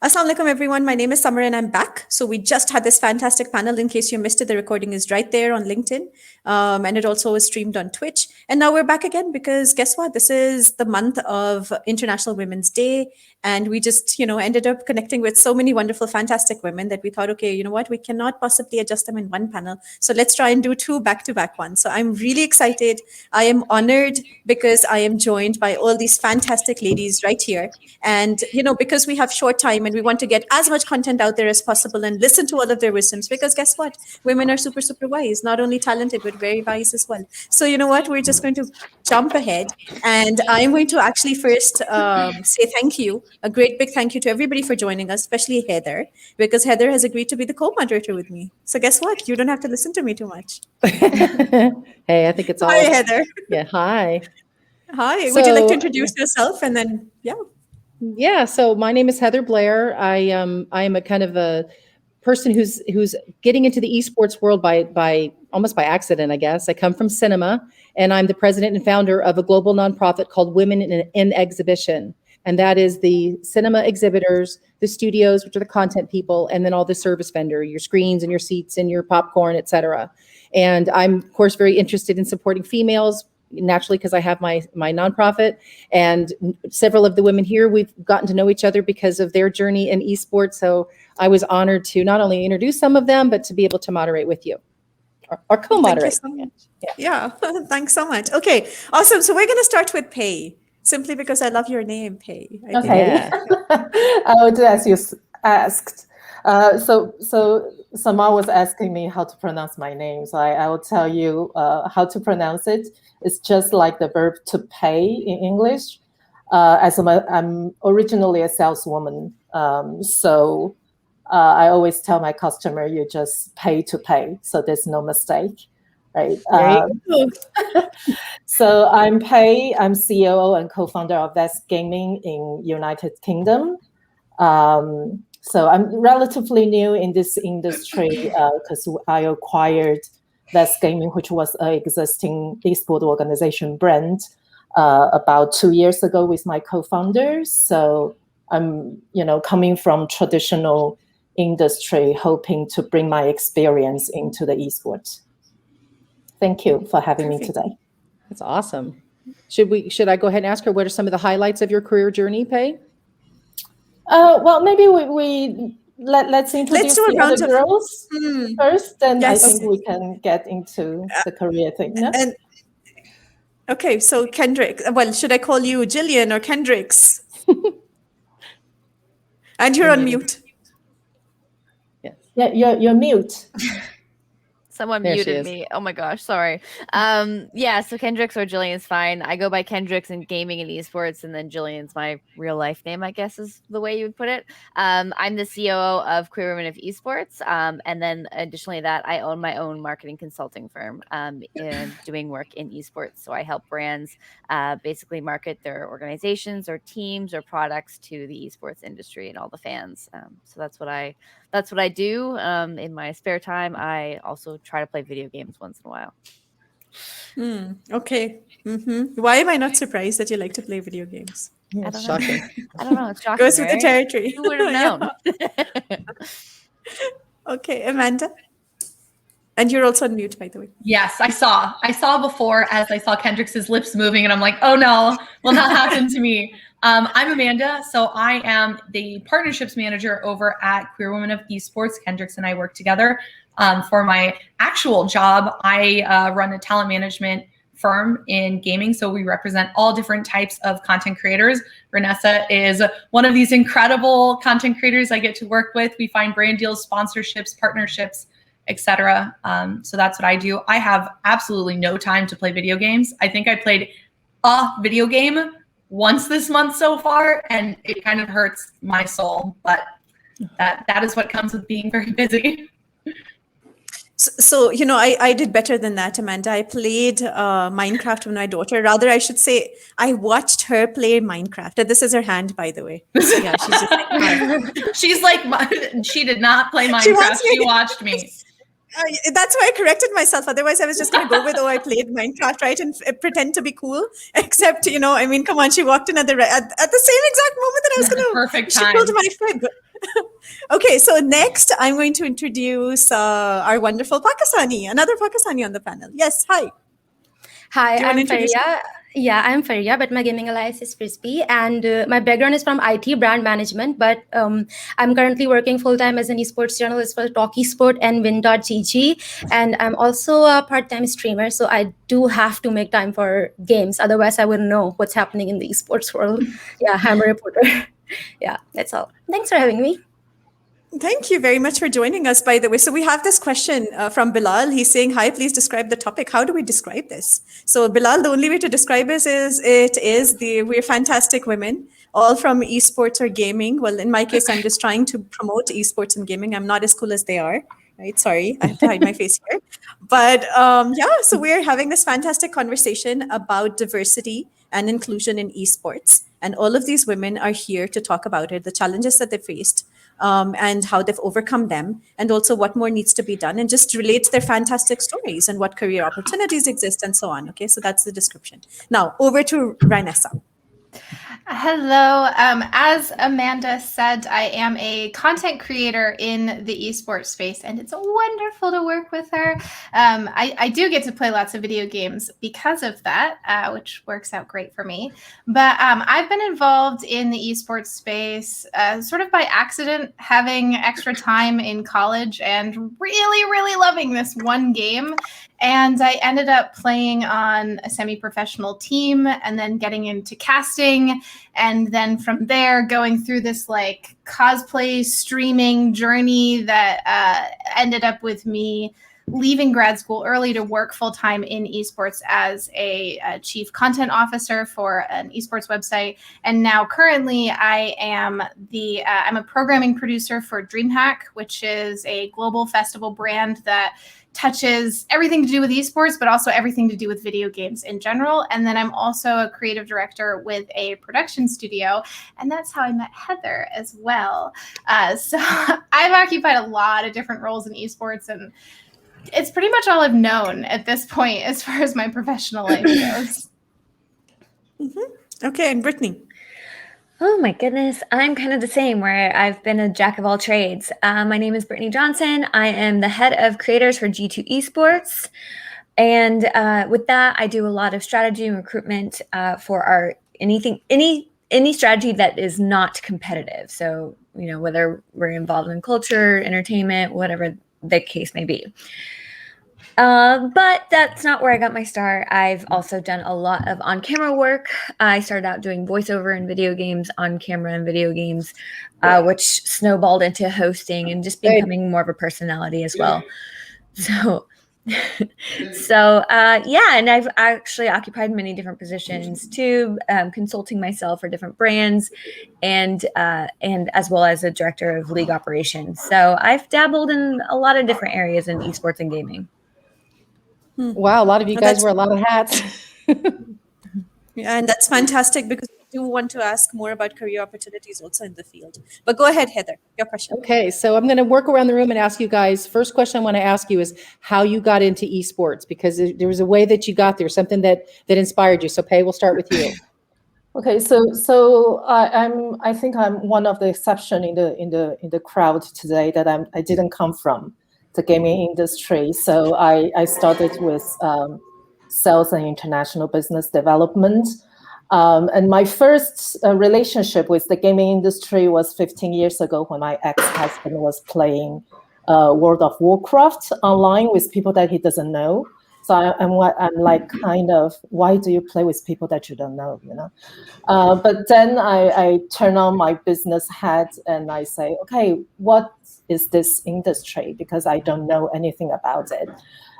Assalamu alaikum, everyone. My name is Samar and I'm back. So we just had this fantastic panel. In case you missed it, the recording is right there on LinkedIn. And it also was streamed on Twitch. And now we're back again because guess what? This is the month of International Women's Day. And we just, ended up connecting with so many wonderful, fantastic women that we thought, okay, you know what? We cannot possibly adjust them in one panel. So let's try and do two back-to-back ones. So I'm really excited. I am honored because I am joined by all these fantastic ladies right here. And, because we have short time and we want to get as much content out there as possible and listen to all of their wisdoms, because guess what? Women are super, super wise, not only talented, but very wise as well. So you know what? We're just going to jump ahead. And I'm going to actually first say thank you, a great big thank you to everybody for joining us, especially Heather, because Heather has agreed to be the co-moderator with me. So guess what? You don't have to listen to me too much. Hey, I think it's all. Hi, Heather. Yeah, hi. Hi. Would you like to introduce yourself and then, Yeah, so my name is Heather Blair. I am a kind of a person who's getting into the esports world by almost by accident, I guess. I come from cinema, and I'm the president and founder of a global nonprofit called Women in Exhibition. And that is the cinema exhibitors, the studios, which are the content people, and then all the service vendor, your screens and your seats and your popcorn, et cetera. And I'm, of course, very interested in supporting females, naturally, because I have my nonprofit, and several of the women here, we've gotten to know each other because of their journey in esports. So I was honored to not only introduce some of them, but to be able to moderate with you or co-moderate. Thank you so much. Yeah. Thanks so much. Okay, awesome. So we're going to start with Pei, simply because I love your name, Pei. Okay. Yeah. I will do as you asked. So Samar was asking me how to pronounce my name. So I will tell you how to pronounce it. It's just like the verb to pay in English. I'm originally a saleswoman. So I always tell my customer, you just pay to pay. So there's no mistake, right? So I'm Pei. I'm COO and co-founder of Vest Gaming in United Kingdom. So I'm relatively new in this industry because I acquired Vest Gaming, which was an existing esports organization brand, about 2 years ago with my co-founders. So I'm, coming from traditional industry, hoping to bring my experience into the esports. Thank you for having me today. That's awesome. Should I go ahead and ask her what are some of the highlights of your career journey, Pei? Well, maybe let's introduce the other girls first, then yes. I think we can get into the career thing. No? Okay, so Kendrick. Well, should I call you Gillian or Kendricks? And you're on mute. Yes. Yeah, you're mute. Someone muted me. Oh my gosh, sorry. So Kendricks or Gillian's fine. I go by Kendricks in gaming and esports, and then Gillian's my real life name, I guess is the way you would put it. I'm the COO of Queer Women of Esports, and then additionally that I own my own marketing consulting firm and doing work in esports. So I help brands basically market their organizations or teams or products to the esports industry and all the fans. So that's what I do. In my spare time, I also try to play video games once in a while. Okay. Mm-hmm. Why am I not surprised that you like to play video games? Yeah, it's shocking. I don't know. It's shocking. Goes with the territory. Who would have known? Okay, Amanda. And you're also on mute, by the way. Yes, I saw before as I saw Kendrick's lips moving, and I'm like, oh no, will not happen to me. I'm Amanda, so I am the partnerships manager over at Queer Women of Esports. Kendrick's and I work together. For my actual job, I run a talent management firm in gaming, so we represent all different types of content creators. Reinessa is one of these incredible content creators I get to work with. We find brand deals, sponsorships, partnerships, etc. So that's what I do. I have absolutely no time to play video games. I think I played a video game once this month so far, and it kind of hurts my soul, but that is what comes with being very busy. So I did better than that, Amanda. I played Minecraft with my daughter. Rather, I should say I watched her play Minecraft. This is her hand, by the way. So, yeah, she's just she's like, she did not play Minecraft. She watched me. That's why I corrected myself. Otherwise, I was just going to go with, I played Minecraft, right? And pretend to be cool. Except, come on, she walked in at the same exact moment that I was going to. Perfect time. She pulled my fib. Okay, so next I'm going to introduce our wonderful Pakistani, another Pakistani on the panel. Yes, hi. Hi, Do you wanna I'm introduce Faria. Yeah, I'm Faria, but my gaming alliance is Frisbee, and my background is from IT brand management. But I'm currently working full time as an esports journalist for Talk Esport and Win.gg, and I'm also a part-time streamer. So I do have to make time for games, otherwise I wouldn't know what's happening in the esports world. Yeah, I'm a reporter. Yeah, that's all. Thanks for having me. Thank you very much for joining us, by the way. So we have this question from Bilal. He's saying, hi, please describe the topic. How do we describe this? So Bilal, the only way to describe this is we're fantastic women, all from esports or gaming. Well, in my case, I'm just trying to promote esports and gaming. I'm not as cool as they are, right? Sorry, I have to hide my face here. But yeah, so we're having this fantastic conversation about diversity and inclusion in esports. And all of these women are here to talk about it, the challenges that they faced, and how they've overcome them, and also what more needs to be done, and just relate their fantastic stories and what career opportunities exist and so on. Okay, so that's the description. Now, over to Reinessa. Hello. As Amanda said, I am a content creator in the esports space, and it's wonderful to work with her. I do get to play lots of video games because of that, which works out great for me. But I've been involved in the esports space sort of by accident, having extra time in college and really, really loving this one game. And I ended up playing on a semi-professional team and then getting into casting. And then from there, going through this like cosplay streaming journey that ended up with me leaving grad school early to work full-time in esports as a chief content officer for an esports website. And now currently I am I'm a programming producer for DreamHack, which is a global festival brand that touches everything to do with esports, but also everything to do with video games in general. And then I'm also a creative director with a production studio. And that's how I met Heather as well. So I've occupied a lot of different roles in esports, and it's pretty much all I've known at this point as far as my professional life goes. Okay, and Brittany. Oh my goodness, I'm kind of the same, where I've been a jack of all trades. My name is Brittany Johnson. I am the head of creators for G2 Esports. And with that, I do a lot of strategy and recruitment for any strategy that is not competitive. So, you know, whether we're involved in culture, entertainment, whatever the case may be. But that's not where I got my start. I've also done a lot of on-camera work. I started out doing voiceover in video games, on-camera in video games, which snowballed into hosting and just becoming more of a personality as well. So yeah, and I've actually occupied many different positions too, consulting myself for different brands, and as well as a director of league operations. So I've dabbled in a lot of different areas in esports and gaming. Wow, a lot of you guys wear a lot of hats. Yeah, and that's fantastic, because we do want to ask more about career opportunities also in the field. But go ahead, Heather, your question. Okay, so I'm going to work around the room and ask you guys. First question I want to ask you is how you got into esports, because there was a way that you got there, something that inspired you. So, Pei, we'll start with you. Okay, so I think I'm one of the exception in the crowd today that I didn't come from the gaming industry. So I started with sales and international business development. And my first relationship with the gaming industry was 15 years ago when my ex-husband was playing World of Warcraft online with people that he doesn't know. So I'm like, kind of, why do you play with people that you don't know, you know? But then I turn on my business hat and I say, okay, what is this industry? Because I don't know anything about it.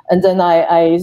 And then I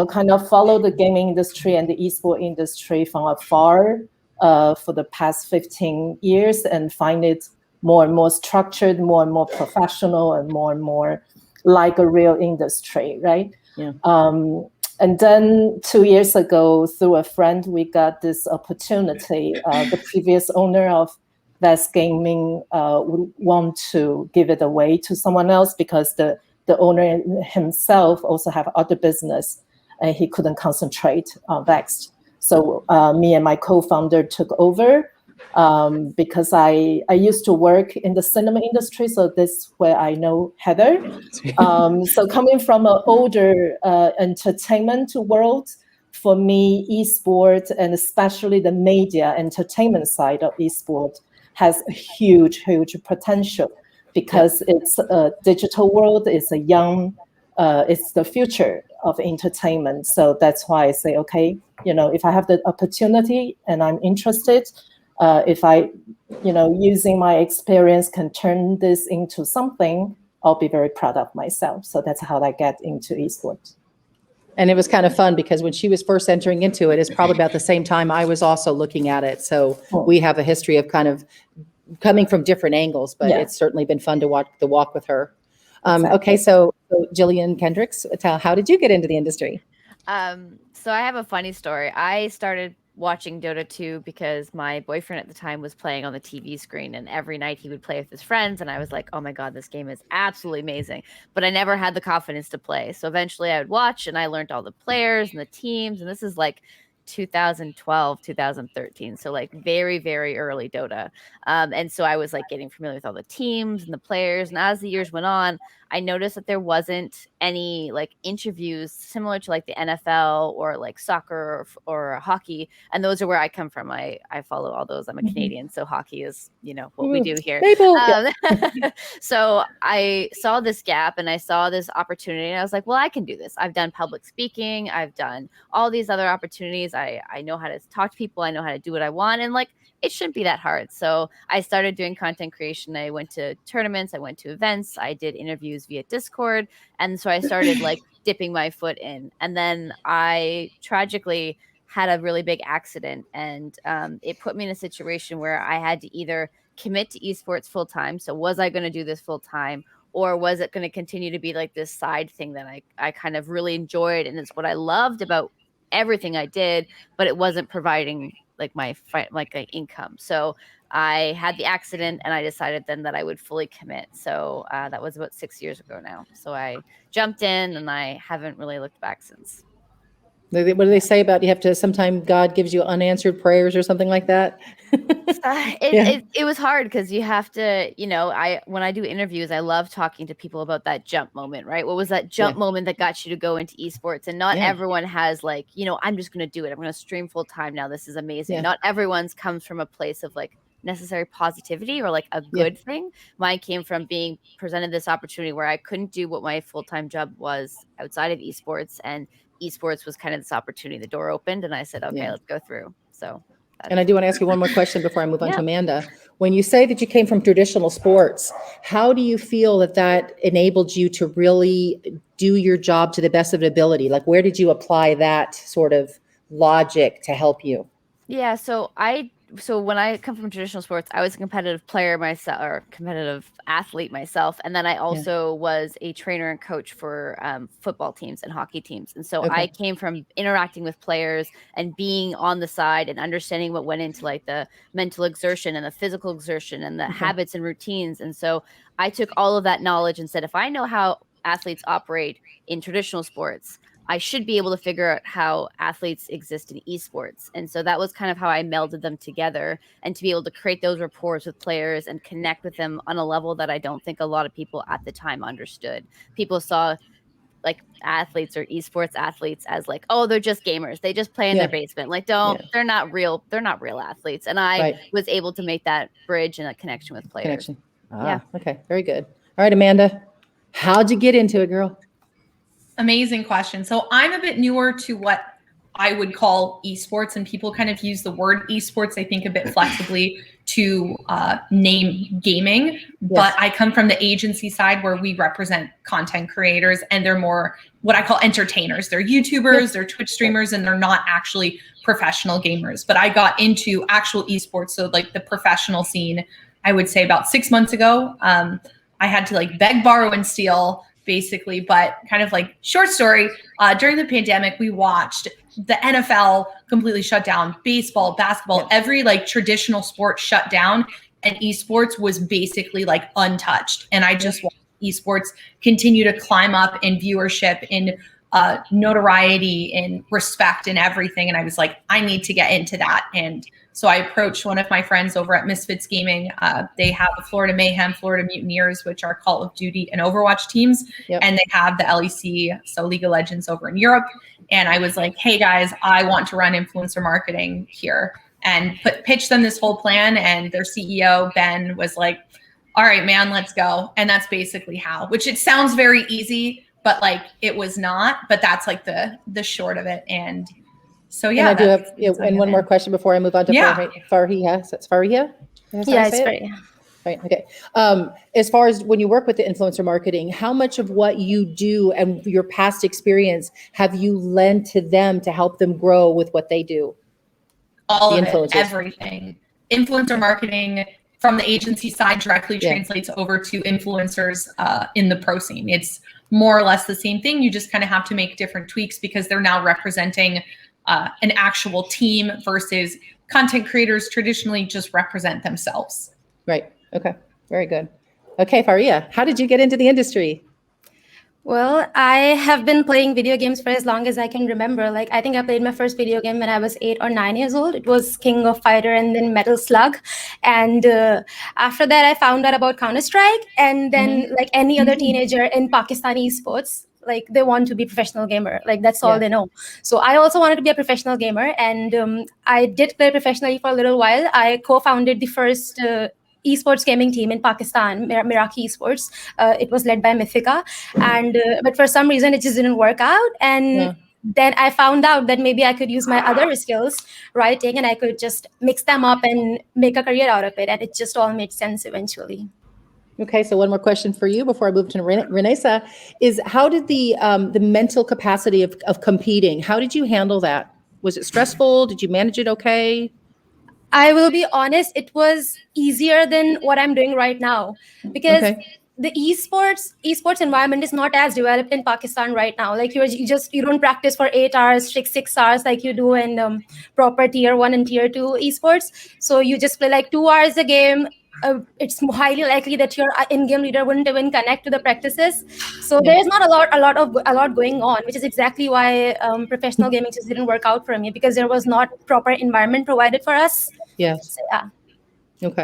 kind of follow the gaming industry and the esports industry from afar for the past 15 years and find it more and more structured, more and more professional, and more like a real industry, right? Yeah. And then 2 years ago, through a friend, we got this opportunity. The previous owner of Vest Gaming would want to give it away to someone else because the owner himself also have other business and he couldn't concentrate on Vext. So me and my co-founder took over because I used to work in the cinema industry, so this is where I know Heather. So coming from an older entertainment world, for me, esports and especially the media entertainment side of esports has a huge potential, because it's a digital world, it's a young, it's the future of entertainment. So that's why I say, okay, if I have the opportunity and I'm interested, if I, using my experience can turn this into something, I'll be very proud of myself. So that's how I get into esports. And it was kind of fun because when she was first entering into it, it's probably about the same time I was also looking at it. So we have a history of kind of coming from different angles, but it's certainly been fun to watch the walk with her. Exactly. Okay, so Gillian Kendricks, how did you get into the industry? So I have a funny story. I started watching Dota 2 because my boyfriend at the time was playing on the TV screen, and every night he would play with his friends, and I was like, oh my God, this game is absolutely amazing. But I never had the confidence to play. So eventually I would watch, and I learned all the players and the teams, and this is like 2012, 2013. So like very, very early Dota. And so I was like getting familiar with all the teams and the players. And as the years went on, I noticed that there wasn't any like interviews similar to like the NFL or like soccer or hockey. And those are where I come from. I follow all those. I'm a Canadian. So hockey is, what we do here. So I saw this gap and I saw this opportunity and I was like, well, I can do this. I've done public speaking. I've done all these other opportunities. I know how to talk to people. I know how to do what I want. And like, it shouldn't be that hard. So I started doing content creation. I went to tournaments. I went to events. I did interviews via Discord. And so I started like dipping my foot in. And then I tragically had a really big accident. And it put me in a situation where I had to either commit to esports full time. So was I going to do this full time? Or was it going to continue to be like this side thing that I kind of really enjoyed? And it's what I loved about everything I did, but it wasn't providing like my income. So I had the accident and I decided then that I would fully commit. So that was about 6 years ago now. So I jumped in and I haven't really looked back since. What do they say about you have to, sometimes God gives you unanswered prayers or something like that? It was hard because you have to, when I do interviews, I love talking to people about that jump moment, right? What was that jump moment that got you to go into esports? And not everyone has like, I'm just going to do it. I'm going to stream full time now. This is amazing. Not everyone's comes from a place of like necessary positivity or like a good thing. Mine came from being presented this opportunity where I couldn't do what my full-time job was outside of esports, and esports was kind of this opportunity. The door opened and I said, okay, let's go through. So. And I do want to ask you one more question before I move on to Amanda. When you say that you came from traditional sports, how do you feel that enabled you to really do your job to the best of ability? Like, where did you apply that sort of logic to help you? Yeah, so when I come from traditional sports, I was a competitive player myself, or competitive athlete myself. And then I also was a trainer and coach for football teams and hockey teams. And so I came from interacting with players and being on the side and understanding what went into like the mental exertion and the physical exertion and the habits and routines. And so I took all of that knowledge and said, if I know how athletes operate in traditional sports, I should be able to figure out how athletes exist in esports. And so that was kind of how I melded them together, and to be able to create those rapports with players and connect with them on a level that I don't think a lot of people at the time understood. People saw like athletes or esports athletes as like, oh, they're just gamers. They just play in their basement. Like, they're not real. They're not real athletes. And I was able to make that bridge and a connection with players. Okay. Very good. All right, Amanda, how'd you get into it, girl? Amazing question. So I'm a bit newer to what I would call esports, and people kind of use the word esports, I think, a bit flexibly to name gaming. But I come from the agency side where we represent content creators, and they're more what I call entertainers. They're YouTubers, they're Twitch streamers, and they're not actually professional gamers. But I got into actual esports, so like the professional scene, I would say about 6 months ago. I had to like beg, borrow, and steal, basically, but kind of like short story, during the pandemic, we watched the NFL completely shut down, baseball, basketball, every like traditional sport shut down, and esports was basically like untouched. And I just watched esports continue to climb up in viewership, in notoriety and respect and everything. And I was like, I need to get into that. And so I approached one of my friends over at Misfits Gaming. They have the Florida Mayhem, Florida Mutineers, which are Call of Duty and Overwatch teams. Yep. And they have the LEC, so League of Legends over in Europe. And I was like, hey guys, I want to run influencer marketing here, and pitch them this whole plan. And their CEO, Ben, was like, all right, man, let's go. And that's basically how, which it sounds very easy, but like it was not, but that's like the short of it. And so, yeah. And I do have, and one more question before I move on to Fariha. So it's Fariha? Yeah, it's Fariha. Right. Okay. As far as when you work with the influencer marketing, how much of what you do and your past experience have you lent to them to help them grow with what they do? All of it, everything. Influencer marketing from the agency side directly translates over to influencers in the pro scene. It's more or less the same thing. You just kind of have to make different tweaks because they're now representing an actual team versus content creators traditionally just represent themselves. Right. Okay. Very good. Okay, Fariha, how did you get into the industry? Well, I have been playing video games for as long as I can remember. Like, I think I played my first video game when I was 8 or 9 years old. It was King of Fighter and then Metal Slug. And after that, I found out about Counter-Strike. And then, like any other teenager in Pakistani esports, like they want to be professional gamer. Like that's all they know. So I also wanted to be a professional gamer. And I did play professionally for a little while. I co-founded the first esports gaming team in Pakistan, Meraki Esports. It was led by Mythica, and but for some reason it just didn't work out. And then I found out that maybe I could use my other skills, writing, and I could just mix them up and make a career out of it. And it just all made sense eventually. Okay, so one more question for you before I move to Reinessa is how did the mental capacity of competing, how did you handle that? Was it stressful? Did you manage it okay? I will be honest, it was easier than what I'm doing right now because the esports environment is not as developed in Pakistan right now. Like you don't practice for 8 hours, 6 hours like you do in proper tier 1 and tier 2 esports. So you just play like 2 hours a game. It's highly likely that your in-game leader wouldn't even connect to the practices. So there's not a lot going on, which is exactly why professional gaming just didn't work out for me because there was not proper environment provided for us. Yes. So, yeah. Okay.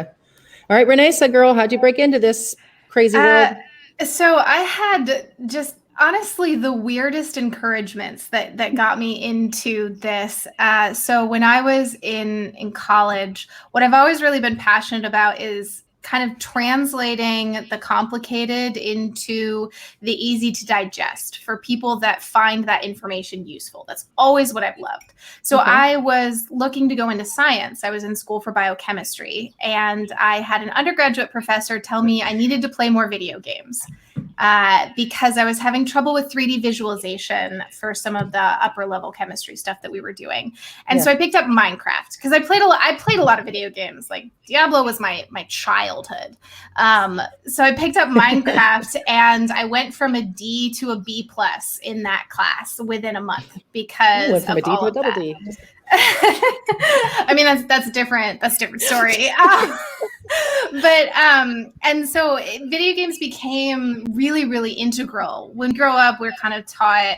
All right, Reinessa, girl, how'd you break into this crazy world? So I had just honestly the weirdest encouragements that got me into this. So when I was in college, what I've always really been passionate about is kind of translating the complicated into the easy to digest for people that find that information useful. That's always what I've loved. So I was looking to go into science. I was in school for biochemistry, and I had an undergraduate professor tell me I needed to play more video games. Because I was having trouble with 3D visualization for some of the upper level chemistry stuff that we were doing. And so I picked up Minecraft because I played a lot of video games. Like Diablo was my childhood. So I picked up Minecraft and I went from a D to a B+ in that class within a month because went from of a D all to a of double that. D. I mean, that's a different story. But and so video games became really, really integral. When we grow up, we're kind of taught,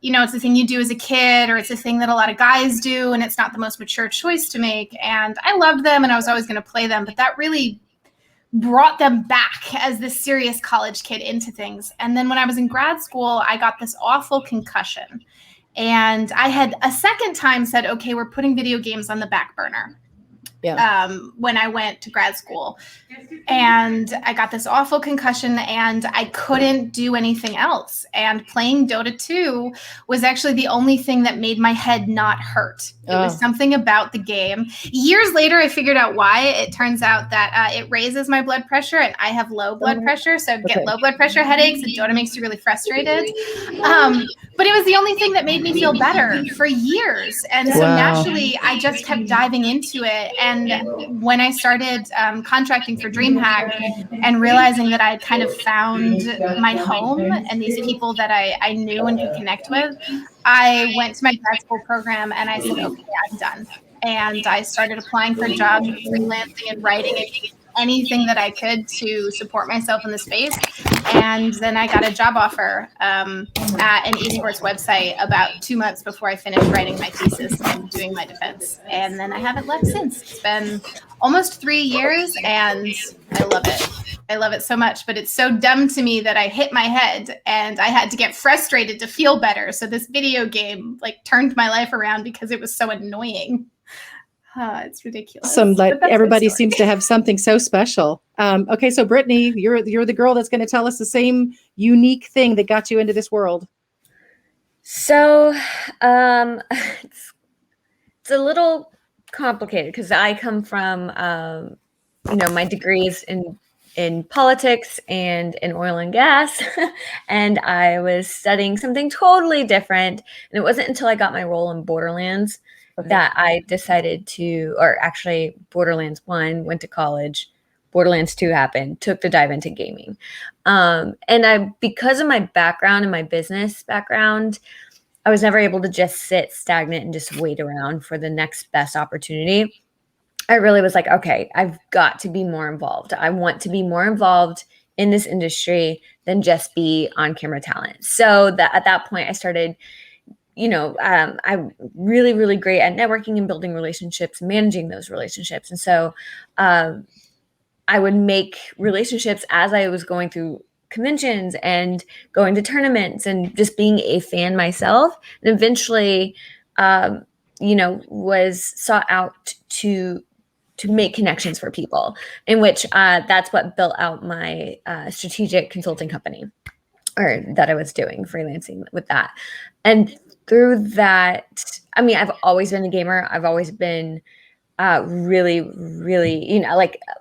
it's the thing you do as a kid, or it's a thing that a lot of guys do, and it's not the most mature choice to make. And I loved them, and I was always going to play them, but that really brought them back as this serious college kid into things. And then when I was in grad school, I got this awful concussion. And I had a second time said, okay, we're putting video games on the back burner. When I went to grad school, and I got this awful concussion and I couldn't do anything else. And playing Dota 2 was actually the only thing that made my head not hurt. It was something about the game. Years later, I figured out why. It turns out that it raises my blood pressure, and I have low blood pressure. So I get low blood pressure headaches, and Dota makes you really frustrated. But it was the only thing that made me feel better for years. And so naturally, I just kept diving into it. And when I started contracting for DreamHack and realizing that I had kind of found my home and these people that I knew and could connect with, I went to my grad school program and I said, okay, I'm done. And I started applying for jobs, freelancing and writing and anything that I could to support myself in the space. And then I got a job offer at an esports website about 2 months before I finished writing my thesis and doing my defense. And then I haven't left since. It's been almost 3 years and I love it. I love it so much, but it's so dumb to me that I hit my head and I had to get frustrated to feel better. So this video game like turned my life around because it was so annoying. It's ridiculous. Everybody seems to have something so special. Okay, so Brittany, you're the girl that's going to tell us the same unique thing that got you into this world. So it's a little complicated because I come from my degrees in politics and in oil and gas, and I was studying something totally different. And it wasn't until I got my role in Borderlands that I decided to, or actually Borderlands 1, went to college, Borderlands 2 happened, took the dive into gaming. And because of my background and my business background, I was never able to just sit stagnant and just wait around for the next best opportunity. I really was like, okay, I've got to be more involved. I want to be more involved in this industry than just be on-camera talent. So at that point, I started, I'm really, really great at networking and building relationships, managing those relationships. And so I would make relationships as I was going through conventions and going to tournaments and just being a fan myself. And eventually, was sought out to make connections for people, in which that's what built out my strategic consulting company, or that I was doing freelancing with that. And through that, I've always been a gamer. I've always been really, really,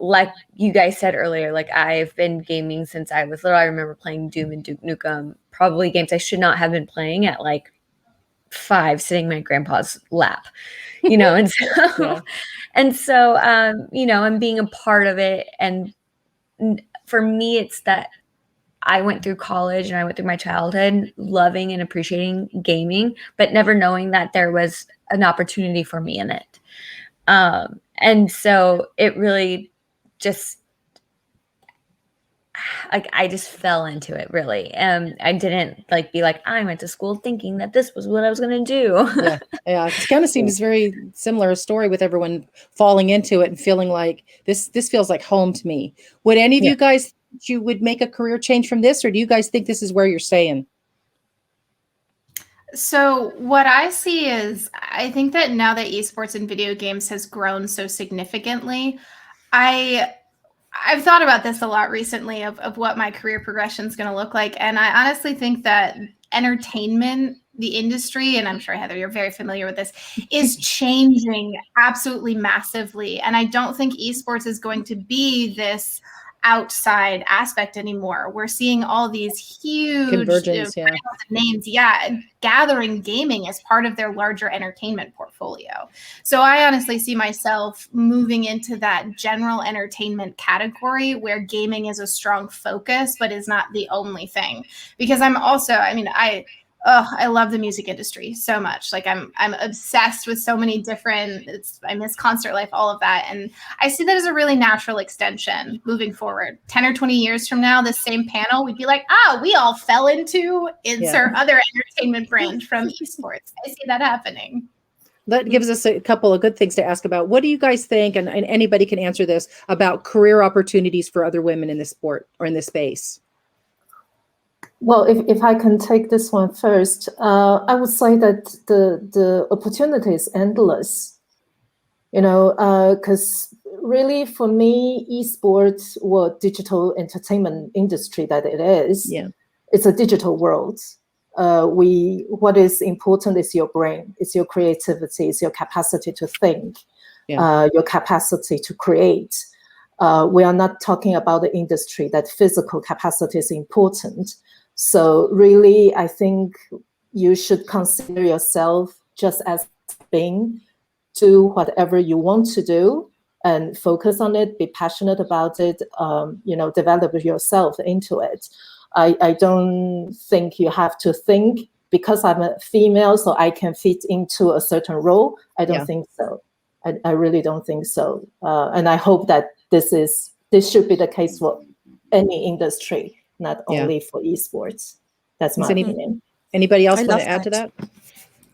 like you guys said earlier, like I've been gaming since I was little. I remember playing Doom and Duke Nukem, probably games I should not have been playing at like 5, sitting in my grandpa's lap, and so, and being a part of it. And for me, it's that I went through college and I went through my childhood loving and appreciating gaming, but never knowing that there was an opportunity for me in it. And so it really just, like, I just fell into it really. I didn't be like, I went to school thinking that this was what I was going to do. Yeah. It kind of seems very similar story with everyone falling into it and feeling like this feels like home to me. Would any of you guys think you would make a career change from this, or do you guys think this is where you're staying? So what I see is, I think that now that esports and video games has grown so significantly, I've thought about this a lot recently of what my career progression is going to look like. And I honestly think that entertainment, the industry, and I'm sure, Heather, you're very familiar with this, is changing absolutely massively. And I don't think esports is going to be this outside aspect anymore. We're seeing all these huge convergence, names, gathering gaming as part of their larger entertainment portfolio. So I honestly see myself moving into that general entertainment category where gaming is a strong focus, but is not the only thing. Because I'm also, I love the music industry so much. Like I'm obsessed with so many different, I miss concert life, all of that. And I see that as a really natural extension moving forward. 10 or 20 years from now, this same panel, we'd be like, we all fell into insert other entertainment brand from esports. I see that happening. That gives us a couple of good things to ask about. What do you guys think, and anybody can answer this, about career opportunities for other women in this sport or in this space? Well, if I can take this one first, I would say that the opportunity is endless, because really for me, esports or digital entertainment industry that it is, it's a digital world. What is important is your brain, it's your creativity, it's your capacity to think, your capacity to create. We are not talking about the industry that physical capacity is important. So really, I think you should consider yourself just as being, do whatever you want to do and focus on it, be passionate about it, develop yourself into it. I don't think you have to think because I'm a female, so I can fit into a certain role. I don't think so. I really don't think so. And I hope that this is this should be the case for any industry, not only for esports. That's my opinion. Anybody else I want love to add to that?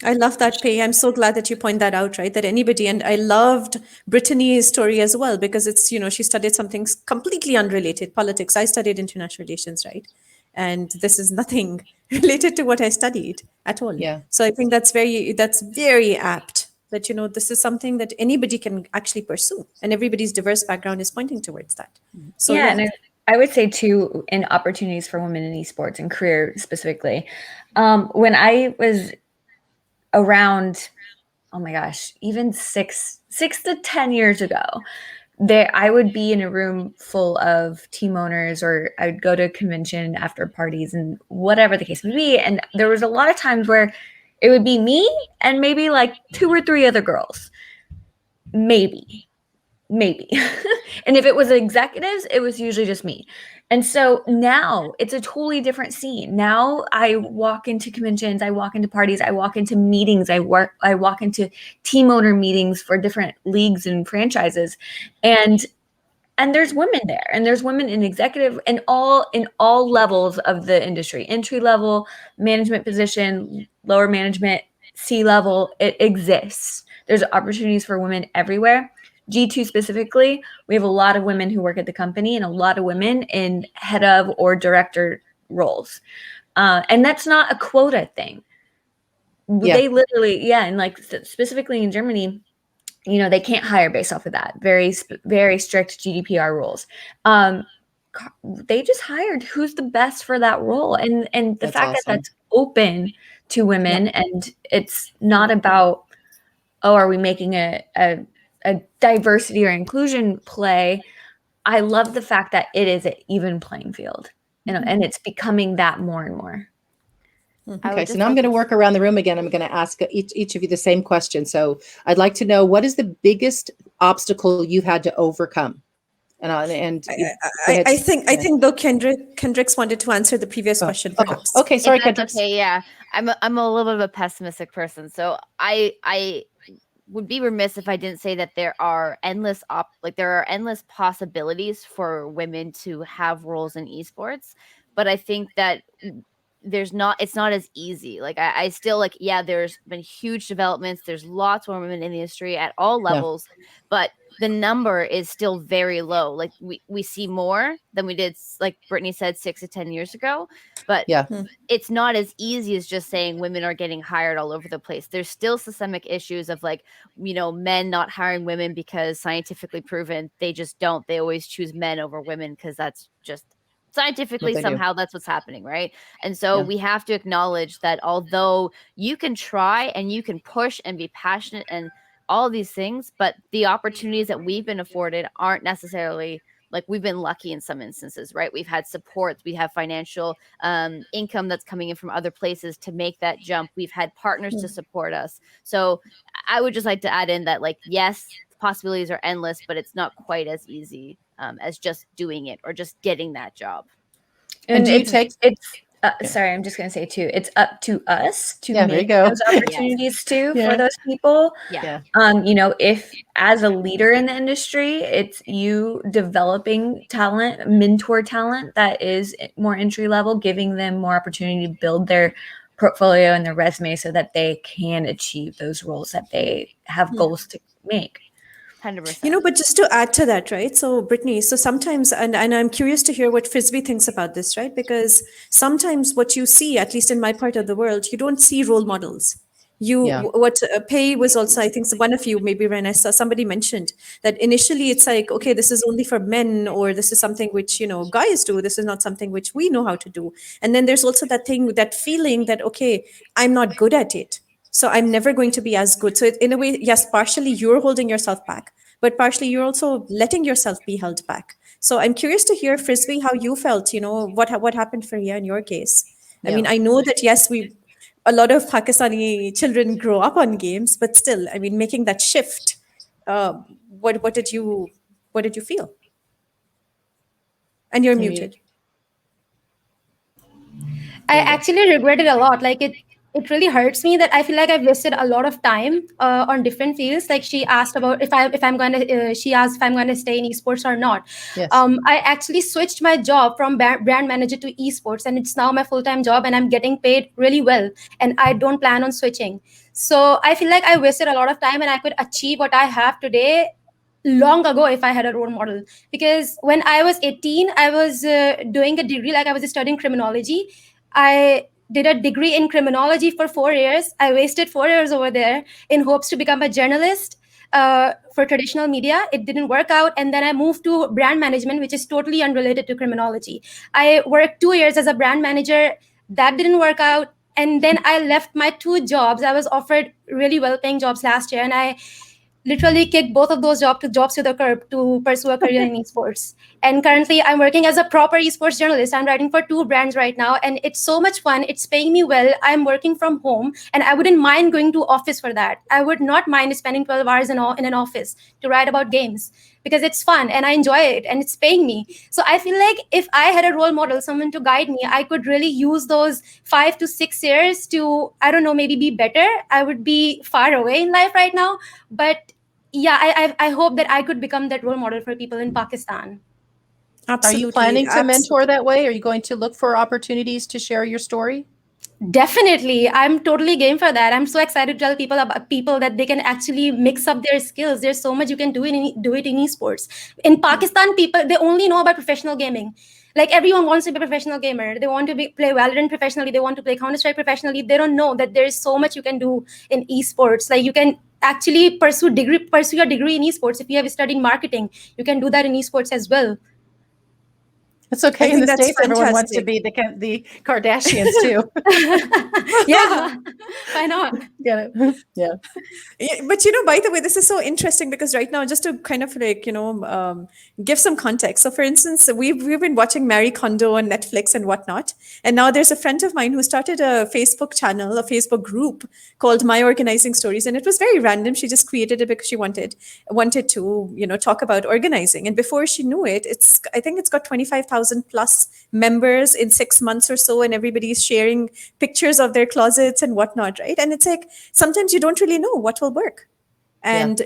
I love that, Pei. I'm so glad that you point that out, right? That anybody, and I loved Brittany's story as well, because it's, she studied something completely unrelated, politics. I studied international relations, right? And this is nothing related to what I studied at all. Yeah. So I think that's very apt that, this is something that anybody can actually pursue, and everybody's diverse background is pointing towards that. So yeah. And I would say too, in opportunities for women in esports and career specifically, when I was around, oh my gosh, even 6 to 10 years ago, I would be in a room full of team owners, or I would go to a convention after parties and whatever the case may be. And there was a lot of times where it would be me and maybe like 2 or 3 other girls, maybe. And if it was executives, it was usually just me. And so now it's a totally different scene. Now I walk into conventions, I walk into parties, I walk into meetings, I walk into team owner meetings for different leagues and franchises. And there's women there, and there's women in executive and in all levels of the industry, entry level, management position, lower management, C-level. It exists. There's opportunities for women everywhere. G2 specifically, we have a lot of women who work at the company and a lot of women in head of or director roles. And that's not a quota thing. Yeah. They literally, and like specifically in Germany, they can't hire based off of that. Very, very strict GDPR rules. They just hired who's the best for that role. And the fact awesome. That that's open to women, and it's not about, are we making a diversity or inclusion play. I love the fact that it is an even playing field, and it's becoming that more and more. Okay, so now I'm going to work around the room again. I'm going to ask each of you the same question. So I'd like to know, what is the biggest obstacle you've had to overcome? I think though Kendricks wanted to answer the previous question, perhaps. Okay, sorry, Kendricks. Okay, yeah, I'm a little bit of a pessimistic person, so I would be remiss if I didn't say that there are endless possibilities for women to have roles in esports, but I think that it's not as easy. Like I still there's been huge developments. There's lots more women in the industry at all levels, but the number is still very low. Like we see more than we did, like Brittany said, 6 to 10 years ago, but it's not as easy as just saying women are getting hired all over the place. There's still systemic issues of men not hiring women because scientifically proven they just don't. They always choose men over women because that's just scientifically somehow that's what's happening, right? And so we have to acknowledge that although you can try and you can push and be passionate and all of these things, but the opportunities that we've been afforded aren't necessarily we've been lucky in some instances, right? We've had support, we have financial income that's coming in from other places to make that jump. We've had partners to support us. So I would just like to add in that yes, possibilities are endless, but it's not quite as easy as just doing it or just getting that job. And do you sorry, I'm just going to say too, it's up to us to make those opportunities too for those people. If as a leader in the industry, it's you developing talent, mentor talent that is more entry level, giving them more opportunity to build their portfolio and their resume so that they can achieve those roles that they have goals to make. 100%. But just to add to that, right? So Brittany, so sometimes, and I'm curious to hear what Frisbee thinks about this, right? Because sometimes what you see, at least in my part of the world, you don't see role models. What Pei was also, I think one of you, maybe Reinessa, somebody mentioned that initially it's okay, this is only for men, or this is something which, guys do. This is not something which we know how to do. And then there's also that feeling that, okay, I'm not good at it, so I'm never going to be as good. So in a way, yes, partially you're holding yourself back, but partially you're also letting yourself be held back. So I'm curious to hear, Frisbee, how you felt, what happened for you in your case. I mean, I know that, yes, a lot of Pakistani children grow up on games, but still, I mean, making that shift, what did you feel? And you're muted. I actually regret it a lot. it really hurts me that I feel like I've wasted a lot of time on different fields. Like she asked about if I'm going to, she asked if I'm going to stay in esports or not. Yes. I actually switched my job from brand manager to esports, and it's now my full-time job, and I'm getting paid really well, and I don't plan on switching. So I feel like I wasted a lot of time, and I could achieve what I have today long ago if I had a role model. Because when I was 18, I was doing a degree, like I was studying criminology. I did a degree in criminology for 4 years. I wasted 4 years over there in hopes to become a journalist for traditional media. It didn't work out. And then I moved to brand management, which is totally unrelated to criminology. I worked 2 years as a brand manager. That didn't work out. And then I left my 2 jobs. I was offered really well-paying jobs last year, and I literally kicked both of those jobs to the curb to pursue a career in esports. And currently I'm working as a proper esports journalist. I'm writing for 2 brands right now, and it's so much fun. It's paying me well. I'm working from home, and I wouldn't mind going to office for that. I would not mind spending 12 hours in an office to write about games, because it's fun and I enjoy it and it's paying me. So I feel like if I had a role model, someone to guide me, I could really use those 5 to 6 years to, I don't know, maybe be better. I would be far away in life right now, but yeah, I hope that I could become that role model for people in Pakistan. Absolutely. Are you planning to mentor that way? Are you going to look for opportunities to share your story? Definitely. I'm totally game for that. I'm so excited to tell people that they can actually mix up their skills. There's so much you can do it in esports. In Pakistan, people, they only know about professional gaming. Like everyone wants to be a professional gamer. They want to play Valorant professionally. They want to play Counter-Strike professionally. They don't know that there's so much you can do in esports. Like you can actually pursue your degree in esports. If you have studied marketing, you can do that in esports as well. It's okay. In the States, everyone wants to be the Kardashians too. Yeah, why not? Get it? Yeah. But by the way, this is so interesting because right now, just to kind of like give some context. So, for instance, we've been watching Marie Kondo on Netflix and whatnot, and now there's a friend of mine who started a Facebook channel, a Facebook group called My Organizing Stories, and it was very random. She just created it because she wanted to talk about organizing, and before she knew it, I think it's got 25,000 plus members in 6 months or so, and everybody's sharing pictures of their closets and whatnot, right? And it's like sometimes you don't really know what will work, and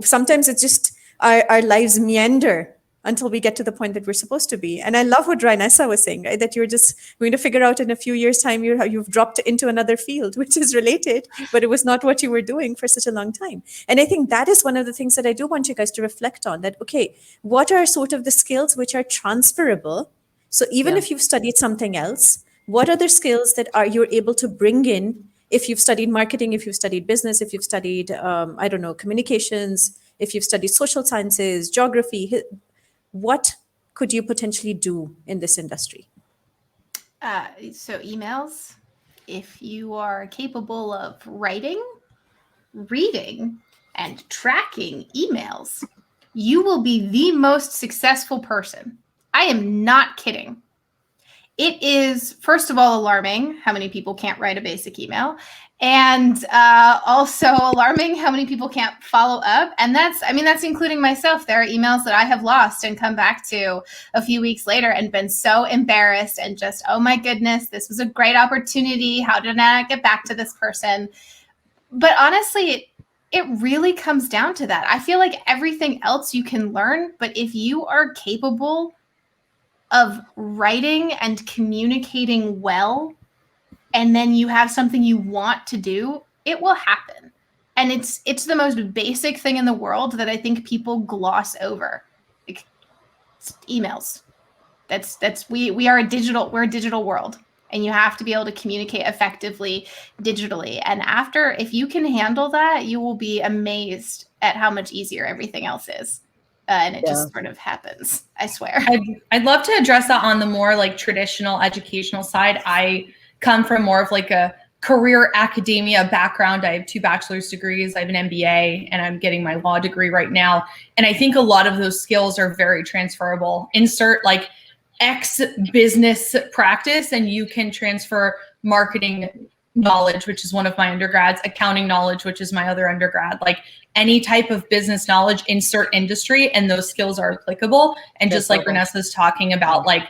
sometimes it's just our lives meander until we get to the point that we're supposed to be. And I love what Reinessa was saying, right? That you're just going to figure out in a few years' time you've dropped into another field which is related, but it was not what you were doing for such a long time. And I think that is one of the things that I do want you guys to reflect on, that, okay, what are sort of the skills which are transferable? So even if you've studied something else, what are the skills that you're able to bring in if you've studied marketing, if you've studied business, if you've studied, communications, if you've studied social sciences, geography, what could you potentially do in this industry? So emails, if you are capable of writing, reading, and tracking emails, you will be the most successful person. I am not kidding. It is, first of all, alarming how many people can't write a basic email. And also alarming how many people can't follow up. And that's including myself. There are emails that I have lost and come back to a few weeks later and been so embarrassed and just, oh my goodness, this was a great opportunity. How did I not get back to this person? But honestly, it really comes down to that. I feel like everything else you can learn, but if you are capable of writing and communicating well, and then you have something you want to do, it will happen. And it's the most basic thing in the world that I think people gloss over. Like, emails. We're a digital world, and you have to be able to communicate effectively digitally. And if you can handle that, you will be amazed at how much easier everything else is. And it just sort of happens, I swear. I'd love to address that on the more like traditional educational side. I come from more of like a career academia background. I have 2 bachelor's degrees. I have an MBA, and I'm getting my law degree right now. And I think a lot of those skills are very transferable. Insert like X business practice, and you can transfer marketing knowledge, which is one of my undergrads, accounting knowledge, which is my other undergrad, like any type of business knowledge, insert industry, and those skills are applicable. And just like Reinessa's talking about, like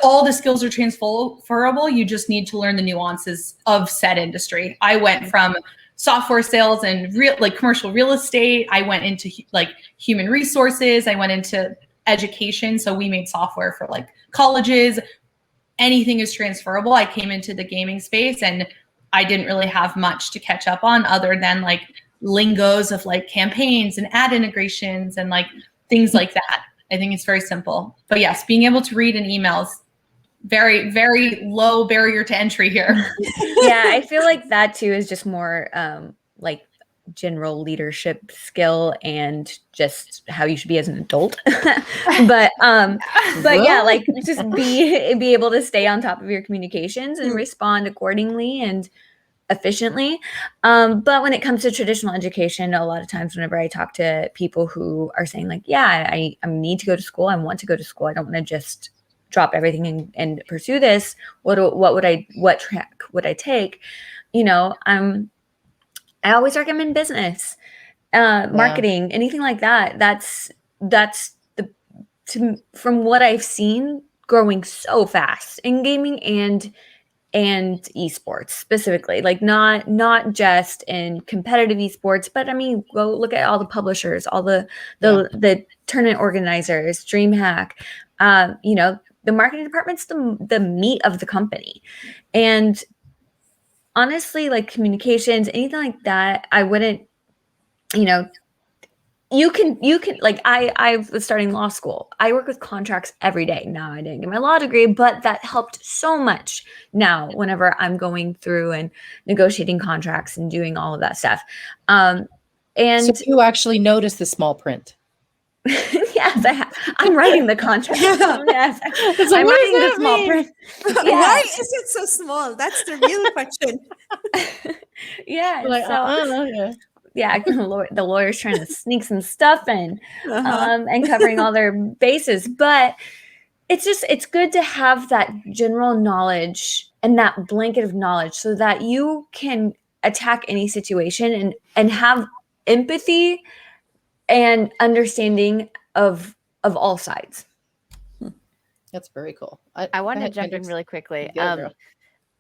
all the skills are transferable. You just need to learn the nuances of said industry. I went from software sales and commercial real estate. I went into like human resources. I went into education. So we made software for like colleges. Anything is transferable. I came into the gaming space and I didn't really have much to catch up on other than like lingos of like campaigns and ad integrations and like things like that. I think it's very simple. But yes, being able to read an email is very, very low barrier to entry here. Yeah, I feel like that too is just more like general leadership skill and just how you should be as an adult. but yeah, like just be able to stay on top of your communications and respond accordingly and efficiently. But when it comes to traditional education, a lot of times whenever I talk to people who are saying like, yeah, I need to go to school, I want to go to school, I don't want to just drop everything and pursue this, what track would I take? You know, I always recommend business, marketing, anything like that. That's from what I've seen, growing so fast in gaming and esports specifically, like not just in competitive esports, but I mean, go look at all the publishers, all the tournament organizers, DreamHack, you know, the marketing department's the meat of the company. And honestly, like communications, anything like that, I wouldn't, you know, you can like I was starting law school. I work with contracts every day. Now I didn't get my law degree, but that helped so much now whenever I'm going through and negotiating contracts and doing all of that stuff. And so you actually notice the small print. Yes, I'm writing the contract. Yes, I'm writing the small print. Yes. Why is it so small? That's the real question. Yeah. Like, so, yeah, the lawyer's trying to sneak some stuff in and covering all their bases. But it's good to have that general knowledge and that blanket of knowledge so that you can attack any situation and have empathy and understanding of all sides. That's very cool. I want to jump in really quickly.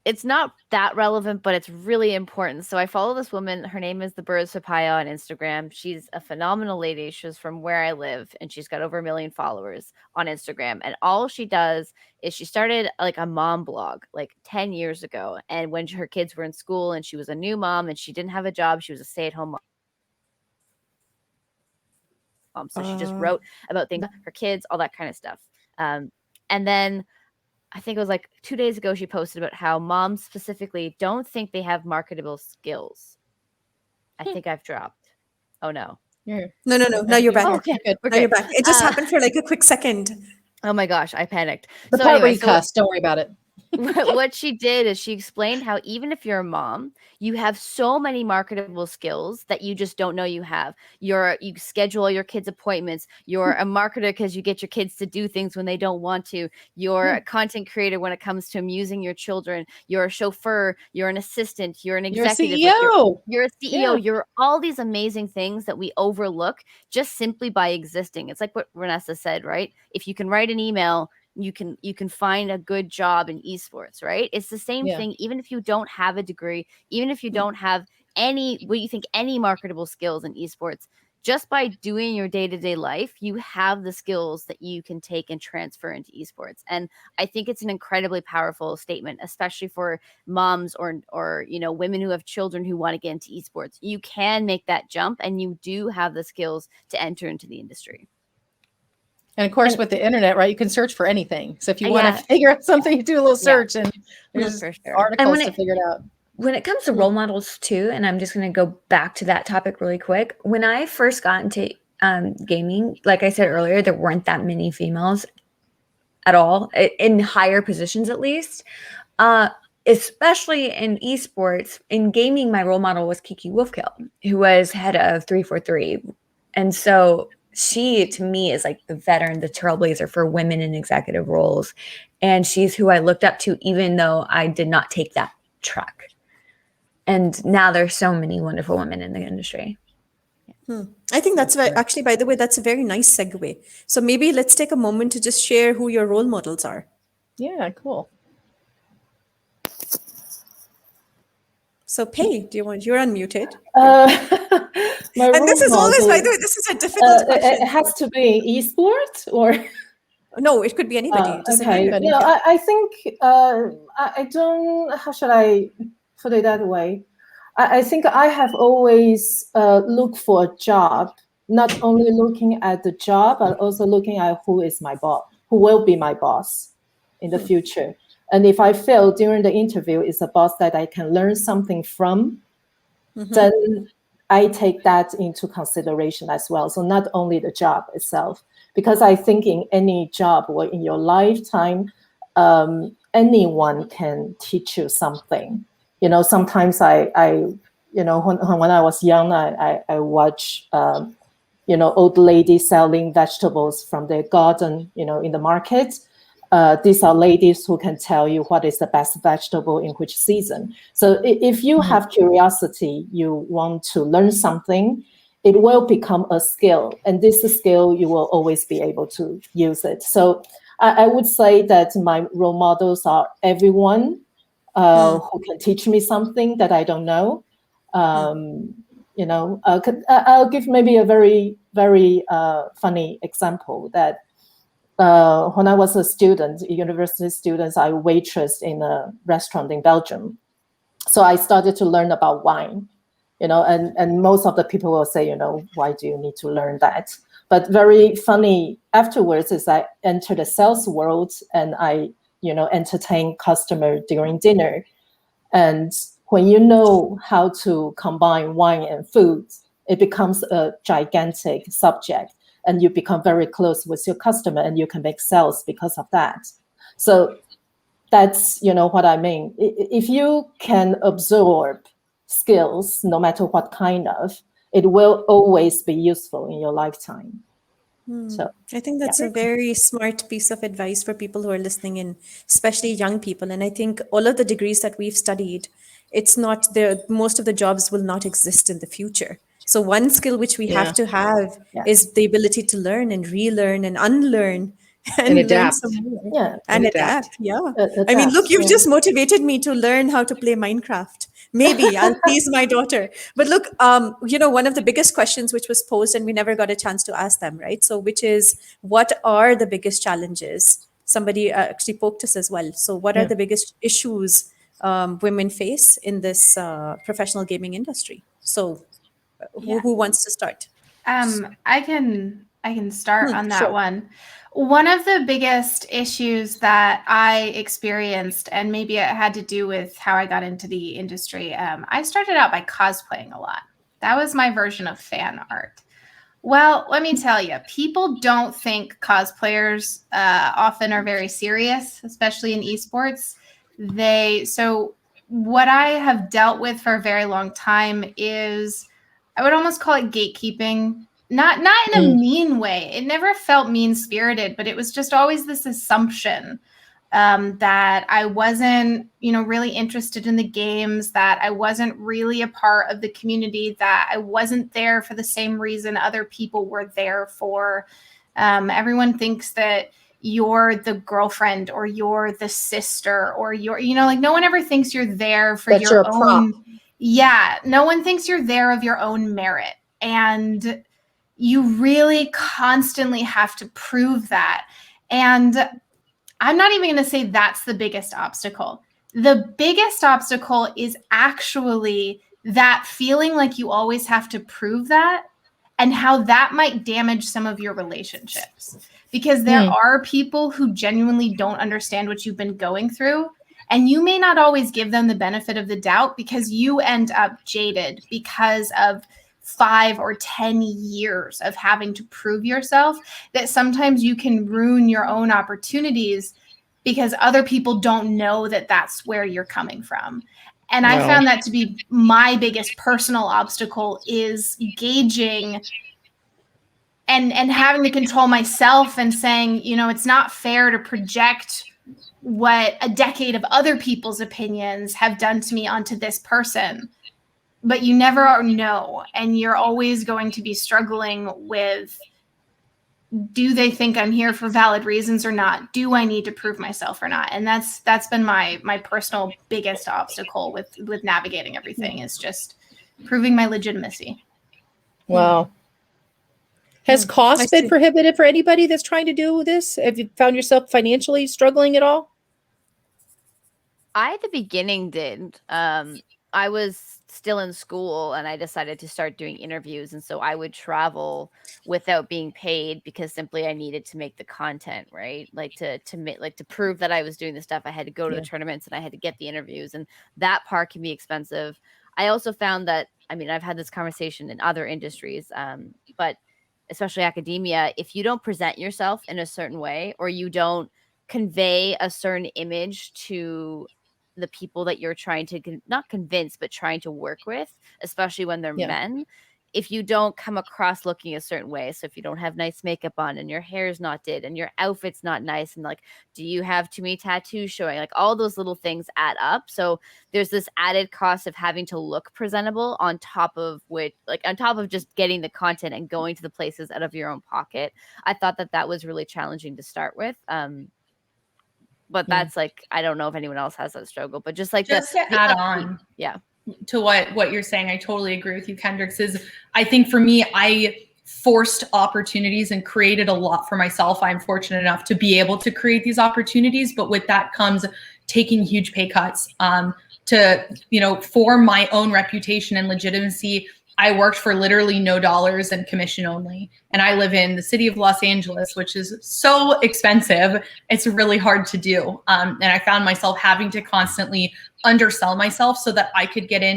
It's not that relevant, but it's really important. So I follow this woman. Her name is the Birds Papaya on Instagram. She's a phenomenal lady. She's from where I live, and she's got over 1 million followers on Instagram. And all she does is she started like a mom blog like 10 years ago. And when her kids were in school and she was a new mom and she didn't have a job, she was a stay-at-home mom. So she just wrote about things, her kids, all that kind of stuff. And then I think it was like 2 days ago, she posted about how moms specifically don't think they have marketable skills. I think I've dropped. Oh, no. No. Now you're back. Oh, okay. Now you're back. It just happened for like a quick second. Oh, my gosh. I panicked. The part where you cuss, don't worry about it. What she did is she explained how even if you're a mom, you have so many marketable skills that you just don't know you have. You schedule your kids' appointments. You're a marketer because you get your kids to do things when they don't want to. You're a content creator when it comes to amusing your children. You're a chauffeur. You're an assistant. You're an executive. You're a CEO. You're a CEO. Yeah. You're all these amazing things that we overlook just simply by existing. It's like what Reinessa said, right? If you can write an email, you can find a good job in esports, right? It's the same thing. Even if you don't have a degree, even if you don't have any marketable skills in esports, just by doing your day-to-day life, you have the skills that you can take and transfer into esports. And I think it's an incredibly powerful statement, especially for moms or you know, women who have children who want to get into esports. You can make that jump and you do have the skills to enter into the industry. And of course, with the internet, right, you can search for anything. So if you want to figure out something, you do a little search and there's articles to figure it out. When it comes to role models too, and I'm just going to go back to that topic really quick. When I first got into gaming, like I said earlier, there weren't that many females at all, in higher positions at least. Especially in esports. In gaming, my role model was Kiki Wolfkill, who was head of 343. And so she, to me, is like the veteran, the trailblazer for women in executive roles. And she's who I looked up to, even though I did not take that track. And now there's so many wonderful women in the industry. I think that's actually, by the way, that's a very nice segue. So maybe let's take a moment to just share who your role models are. Yeah, cool. So Pei, you're unmuted. My And this role is always, by model, the way, this is a difficult question. it has to be esports or? No, it could be anybody. It doesn't Okay. matter. No, I think I don't. How should I put it that way? I think I have always looked for a job, not only looking at the job, but also looking at who is my boss, who will be my boss in the future. And if I feel during the interview is a boss that I can learn something from, then I take that into consideration as well. So not only the job itself, because I think in any job or in your lifetime, anyone can teach you something. You know, sometimes I you know, when I was young, I watch, you know, old ladies selling vegetables from their garden, you know, in the market. These are ladies who can tell you what is the best vegetable in which season. So if you have curiosity, you want to learn something, it will become a skill. And this skill, you will always be able to use it. So I would say that my role models are everyone who can teach me something that I don't know. You know, I'll give maybe a very, very funny example that when I was a student, a university student, I waitressed in a restaurant in Belgium. So I started to learn about wine, you know, and most of the people will say, you know, why do you need to learn that? But very funny afterwards is I entered the sales world and I, you know, entertain customer during dinner. And when you know how to combine wine and food, it becomes a gigantic subject. And you become very close with your customer and you can make sales because of that. So that's, you know, what I mean. If you can absorb skills, no matter what kind of, it will always be useful in your lifetime. So I think that's a very smart piece of advice for people who are listening in, especially young people. And I think all of the degrees that we've studied, it's not there. Most of the jobs will not exist in the future. So one skill which we have to have is the ability to learn and relearn and unlearn and learn adapt. some more. Yeah. And adapt. Yeah. I mean, look, you've just motivated me to learn how to play Minecraft. Maybe I'll tease my daughter. But look, you know, one of the biggest questions which was posed and we never got a chance to ask them, right? So which is, what are the biggest challenges? Somebody actually poked us as well. So what are the biggest issues women face in this professional gaming industry? So who wants to start? I can start on that one. One of the biggest issues that I experienced, and maybe it had to do with how I got into the industry, I started out by cosplaying a lot. That was my version of fan art. Well, let me tell you, people don't think cosplayers often are very serious, especially in esports. So what I have dealt with for a very long time is, I would almost call it gatekeeping. Not in a mean way. It never felt mean-spirited, but it was just always this assumption that I wasn't, you know, really interested in the games, that I wasn't really a part of the community, that I wasn't there for the same reason other people were there for. Everyone thinks that you're the girlfriend or you're the sister or you're, you know, like no one ever thinks you're there for your own. Yeah, no one thinks you're there of your own merit. And you really constantly have to prove that. And I'm not even going to say that's the biggest obstacle. The biggest obstacle is actually that feeling like you always have to prove that, and how that might damage some of your relationships. Because there are people who genuinely don't understand what you've been going through. And you may not always give them the benefit of the doubt because you end up jaded because of 5 or 10 years of having to prove yourself, that sometimes you can ruin your own opportunities because other people don't know that that's where you're coming from. And I found that to be my biggest personal obstacle, is gauging and having to control myself and saying, you know, it's not fair to project what a decade of other people's opinions have done to me onto this person. But you never know, and you're always going to be struggling with do they think I'm here for valid reasons or not? Do I need to prove myself or not? And that's been my personal biggest obstacle with navigating everything, is just proving my legitimacy. Wow. Has cost been prohibitive for anybody that's trying to do this? Have you found yourself financially struggling at all? I at the beginning did. I was still in school and I decided to start doing interviews, and so I would travel without being paid because simply I needed to make the content, right? Like to prove that I was doing the stuff. I had to go to the tournaments and I had to get the interviews, and that part can be expensive. I also found that, I mean, I've had this conversation in other industries, but especially academia, if you don't present yourself in a certain way, or you don't convey a certain image to the people that you're trying to not convince, but trying to work with, especially when they're men, if you don't come across looking a certain way. So if you don't have nice makeup on and your hair's not did and your outfit's not nice, and like, do you have too many tattoos showing? Like, all those little things add up. So there's this added cost of having to look presentable on top of just getting the content and going to the places out of your own pocket. I thought that was really challenging to start with. But that's like, I don't know if anyone else has that struggle, but just like to add on to what you're saying, I totally agree with you, Kendricks. Is I think for me, I forced opportunities and created a lot for myself. I'm fortunate enough to be able to create these opportunities, but with that comes taking huge pay cuts to, for my own reputation and legitimacy. I worked for literally no dollars and commission only. And I live in the city of Los Angeles, which is so expensive. It's really hard to do. And I found myself having to constantly undersell myself so that I could get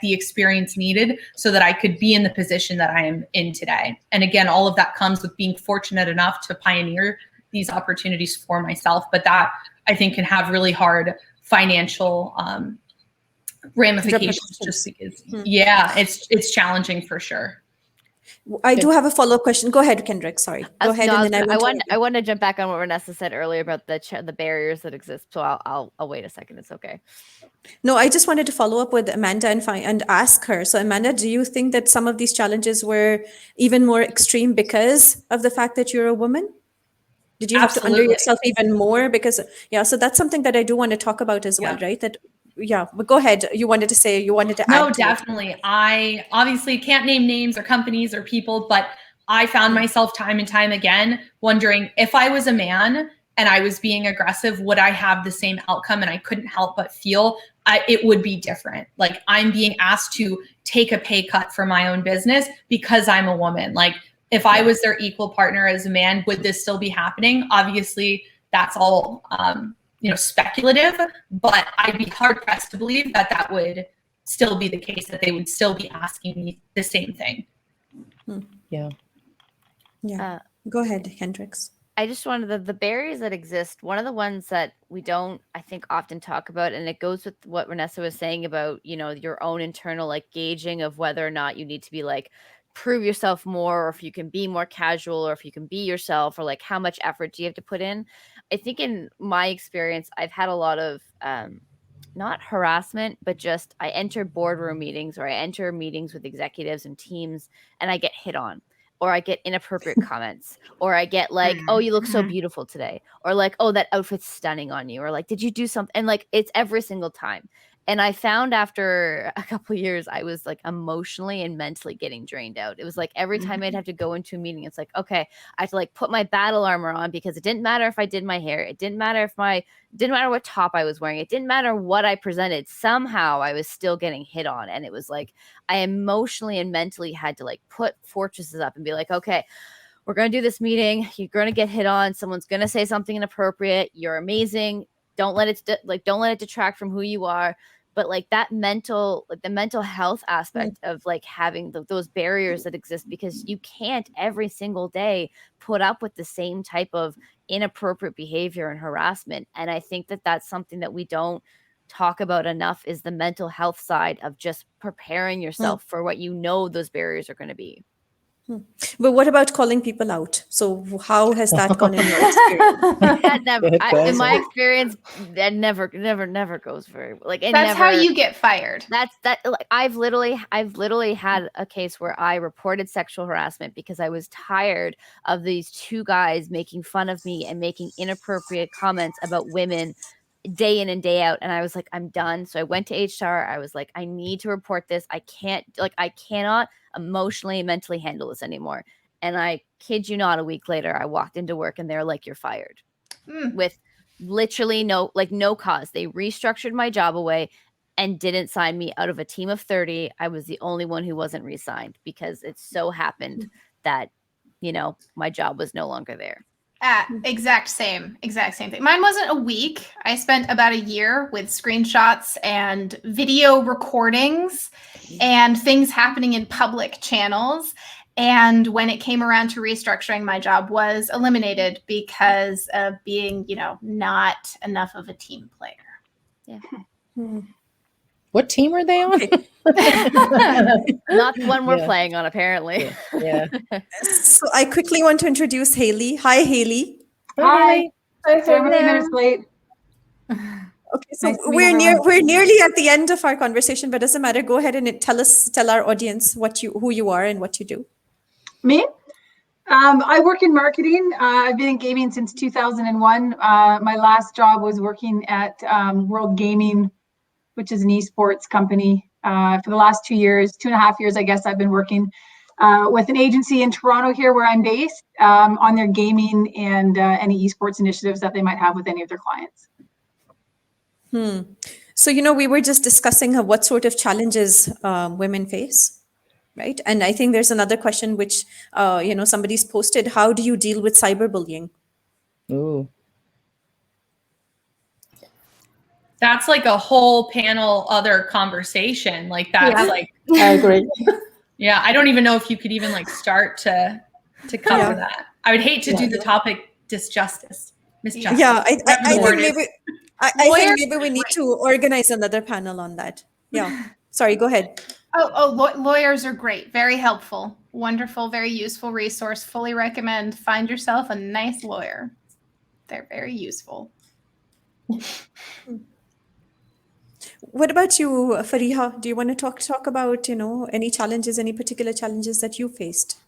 the experience needed so that I could be in the position that I am in today. And again, all of that comes with being fortunate enough to pioneer these opportunities for myself. But that, I think, can have really hard financial ramifications, just because it's challenging for sure. I do have a follow-up question. Go ahead, Kendrick. Sorry. Go ahead. I want to jump back on what Reinessa said earlier about the barriers that exist. So I'll wait a second. It's okay. No, I just wanted to follow up with Amanda and ask her. So Amanda, do you think that some of these challenges were even more extreme because of the fact that you're a woman? Did you have to under yourself even more? Because so that's something that I do want to talk about as well, right? But go ahead. You wanted to add. No, definitely. I obviously can't name names or companies or people, but I found myself time and time again wondering, if I was a man and I was being aggressive, would I have the same outcome? And I couldn't help but feel it would be different. Like, I'm being asked to take a pay cut for my own business because I'm a woman. Like, if I was their equal partner as a man, would this still be happening? Obviously, that's all speculative, but I'd be hard pressed to believe that would still be the case, that they would still be asking me the same thing. Yeah. Go ahead, Kendricks. I just wanted the barriers that exist. One of the ones that we don't, I think, often talk about, and it goes with what Reinessa was saying about, your own internal like gauging of whether or not you need to be like, prove yourself more, or if you can be more casual, or if you can be yourself, or like how much effort do you have to put in. I think in my experience, I've had a lot of not harassment, but just I enter boardroom meetings, or I enter meetings with executives and teams, and I get hit on, or I get inappropriate comments, or I get like, oh, you look so beautiful today, or like, oh, that outfit's stunning on you, or like, did you do something? And like, it's every single time. And I found after a couple of years, I was like emotionally and mentally getting drained out. It was like every time I'd have to go into a meeting, it's like, okay, I have to like put my battle armor on, because it didn't matter if I did my hair. It didn't matter didn't matter what top I was wearing. It didn't matter what I presented. Somehow I was still getting hit on. And it was like, I emotionally and mentally had to like put fortresses up and be like, okay, we're going to do this meeting. You're going to get hit on. Someone's going to say something inappropriate. You're amazing. Don't let it detract from who you are. But like the mental health aspect of like having those barriers that exist, because you can't every single day put up with the same type of inappropriate behavior and harassment. And I think that that's something that we don't talk about enough, is the mental health side of just preparing yourself for what those barriers are going to be. But what about calling people out? So how has that gone in your experience? That never, Good in my question. experience, that never goes very well. Like it That's how never. you get fired. Like I've literally had a case where I reported sexual harassment because I was tired of these two guys making fun of me and making inappropriate comments about women day in and day out, and I was like, I'm done. So I went to HR. I was like, I need to report this. I cannot emotionally and mentally handle this anymore. And I kid you not, a week later I walked into work and they're like, you're fired. With literally no cause. They restructured my job away and didn't sign me. Out of a team of 30, I was the only one who wasn't re-signed because it so happened that, my job was no longer there. Exact same thing. Mine wasn't a week. I spent about a year with screenshots and video recordings and things happening in public channels. And when it came around to restructuring, my job was eliminated because of being, not enough of a team player. Yeah. What team are they on? Not the one we're Yeah. playing on, apparently. Yeah. So I quickly want to introduce Haley. Hi, Haley. Hi. Hi, So I'm a few minutes late. Okay, so Nice to meet everyone. we're nearly at the end of our conversation, but doesn't matter. Go ahead and tell our audience who you are and what you do. Me? I work in marketing. I've been in gaming since 2001. My last job was working at World Gaming, which is an esports company. For the last 2.5 years, I guess, I've been working with an agency in Toronto here where I'm based on their gaming and any esports initiatives that they might have with any of their clients. So, we were just discussing what sort of challenges women face, right? And I think there's another question which, somebody's posted. How do you deal with cyberbullying? Ooh. That's like a whole panel other conversation. Like that's like, I agree. yeah, I don't even know if you could even like start to cover Yeah. that. I would hate to do the topic misjustice. Yeah, I Whatever the word think is. maybe I think maybe we need to organize another panel on that. Yeah. Sorry, go ahead. Lawyers are great. Very helpful. Wonderful, very useful resource. Fully recommend. Find yourself a nice lawyer. They're very useful. What about you, Fariha? Do you want to talk about, any challenges, any particular challenges that you faced?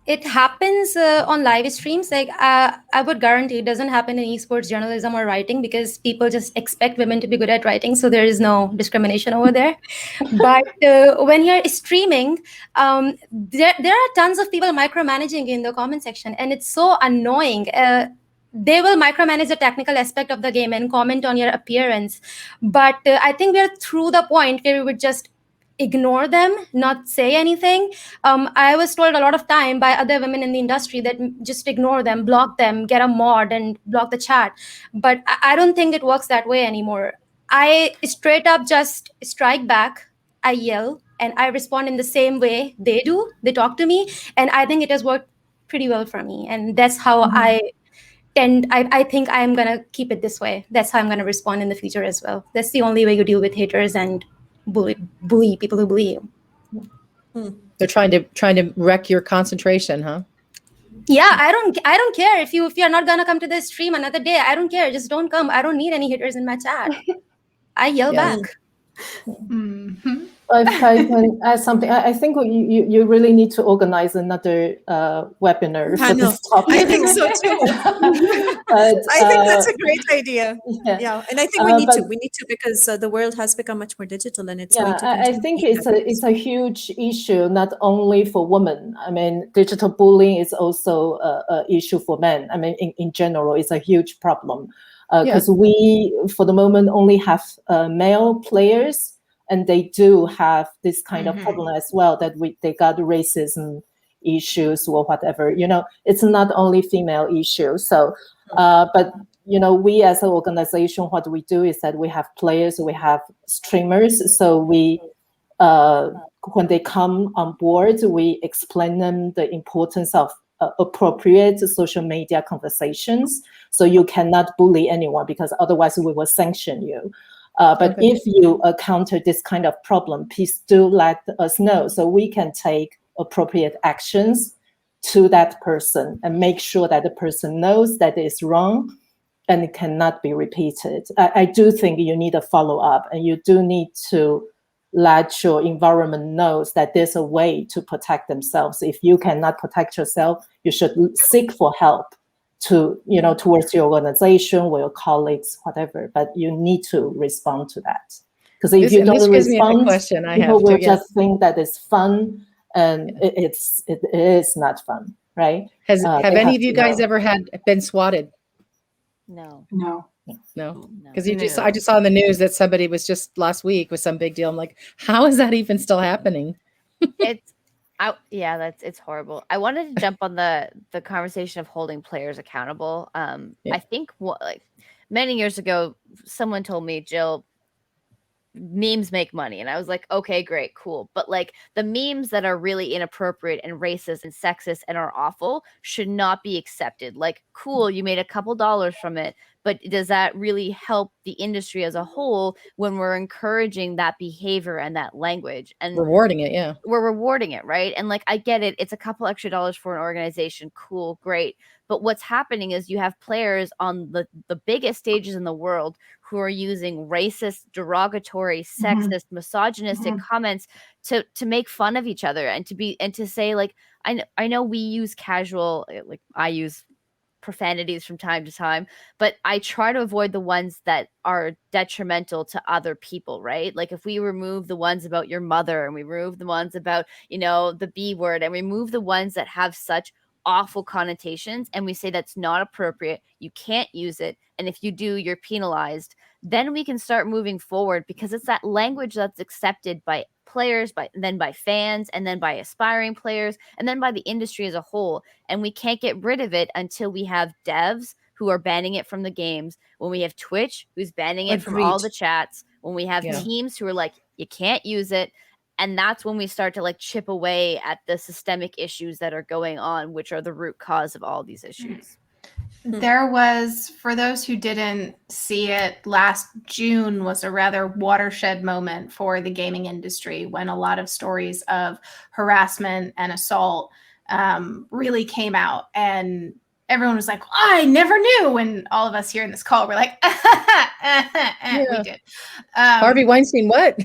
It happens on live streams. Like I would guarantee it doesn't happen in esports journalism or writing because people just expect women to be good at writing. So there is no discrimination over there. But when you're streaming, there are tons of people micromanaging in the comment section. And it's so annoying. They will micromanage the technical aspect of the game and comment on your appearance. But I think we're through the point where we would just ignore them, not say anything. I was told a lot of time by other women in the industry that just ignore them, block them, get a mod and block the chat. But I don't think it works that way anymore. I straight up just strike back, I yell, and I respond in the same way they do. They talk to me, and I think it has worked pretty well for me. And that's how I think I'm going to keep it this way. That's how I'm going to respond in the future as well. That's the only way you deal with haters and bully people who bully you. They're trying to wreck your concentration, huh? Yeah, I don't care if you're not gonna come to the stream another day. I don't care. Just don't come. I don't need any haters in my chat. I yell back. Mm-hmm. If I can add something, I think you really need to organize another webinar for this topic. I think so too. But, I think that's a great idea. Yeah. Yeah, and I think we need to because the world has become much more digital, and it's going to I continue think to be that way. it's a huge issue, not only for women. I mean, digital bullying is also an issue for men. I mean, in general, it's a huge problem because we, for the moment, only have male players. And they do have this kind of problem as well, that they got racism issues or whatever. It's not only female issue. So, but we as an organization, what we do is that we have players, we have streamers. So we, when they come on board, we explain them the importance of appropriate social media conversations. So you cannot bully anyone because otherwise we will sanction you. But if you encounter this kind of problem, please do let us know so we can take appropriate actions to that person and make sure that the person knows that it's wrong and it cannot be repeated. I do think you need a follow-up, and you do need to let your environment knows that there's a way to protect themselves. If you cannot protect yourself, you should seek for help towards your organization or your colleagues, whatever. But you need to respond to that. Because if you don't respond, people will just think that it's fun, and it is not fun, right? Have any of you guys ever been swatted? No. Because I just saw in the news that somebody was just last week with some big deal. I'm like, how is that even still happening? It's horrible. I wanted to jump on the conversation of holding players accountable. I think many years ago, someone told me, Jill, memes make money, and I was like, okay, great, cool, but like the memes that are really inappropriate and racist and sexist and are awful should not be accepted. Like, cool, you made a couple dollars from it, but does that really help the industry as a whole when we're encouraging that behavior and that language and rewarding it? We're rewarding it, right? And like, I get it, it's a couple extra dollars for an organization, cool, great, but what's happening is you have players on the biggest stages in the world who are using racist, derogatory, sexist, misogynistic comments to make fun of each other and to say, like, I know we use casual, like I use profanities from time to time, but I try to avoid the ones that are detrimental to other people, right? Like if we remove the ones about your mother and we remove the ones about, the B word, and remove the ones that have such awful connotations, and we say that's not appropriate, you can't use it, and if you do, you're penalized, then we can start moving forward, because it's that language that's accepted by players, then by fans, and then by aspiring players, and then by the industry as a whole. And we can't get rid of it until we have devs who are banning it from the games, when we have Twitch who's banning it from all the chats, when we have teams who are like, you can't use it. And that's when we start to like chip away at the systemic issues that are going on, which are the root cause of all these issues. There was, for those who didn't see it, last June was a rather watershed moment for the gaming industry, when a lot of stories of harassment and assault really came out. And everyone was like, I never knew. And all of us here in this call were like, we did. Harvey Weinstein, what?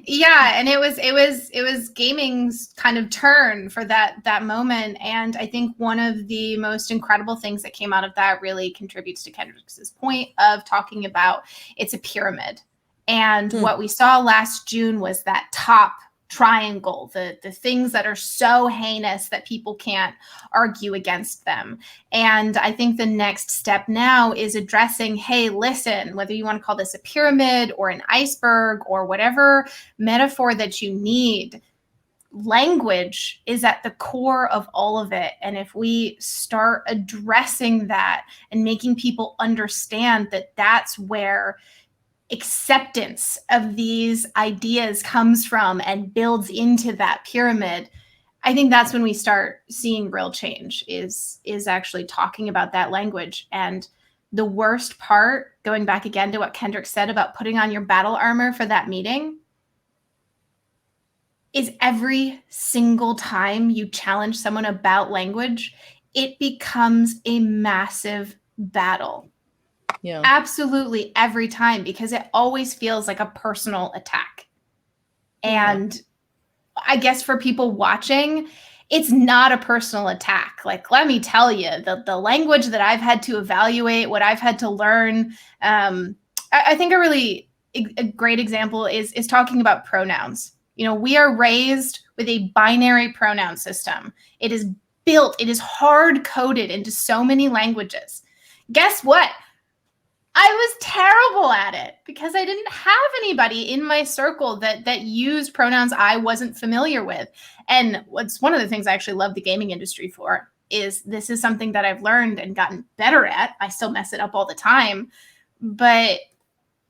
Yeah, and it was gaming's kind of turn for that moment. And I think one of the most incredible things that came out of that really contributes to Kendrick's point of talking about it's a pyramid. And what we saw last June was that top triangle, the things that are so heinous that people can't argue against them. And I think the next step now is addressing, hey, listen, whether you want to call this a pyramid or an iceberg or whatever metaphor that you need, language is at the core of all of it. And if we start addressing that and making people understand that that's where acceptance of these ideas comes from and builds into that pyramid, I think that's when we start seeing real change, is actually talking about that language. And the worst part, going back again to what Kendrick said about putting on your battle armor for that meeting, is every single time you challenge someone about language, it becomes a massive battle. Yeah. Absolutely, every time, because it always feels like a personal attack. And I guess for people watching, it's not a personal attack. Like, let me tell you, the language that I've had to evaluate, what I've had to learn. I think a great example is talking about pronouns. We are raised with a binary pronoun system. It is built, it is hard coded into so many languages. Guess what? I was terrible at it because I didn't have anybody in my circle that used pronouns I wasn't familiar with. And what's one of the things I actually love the gaming industry for is this is something that I've learned and gotten better at. I still mess it up all the time, but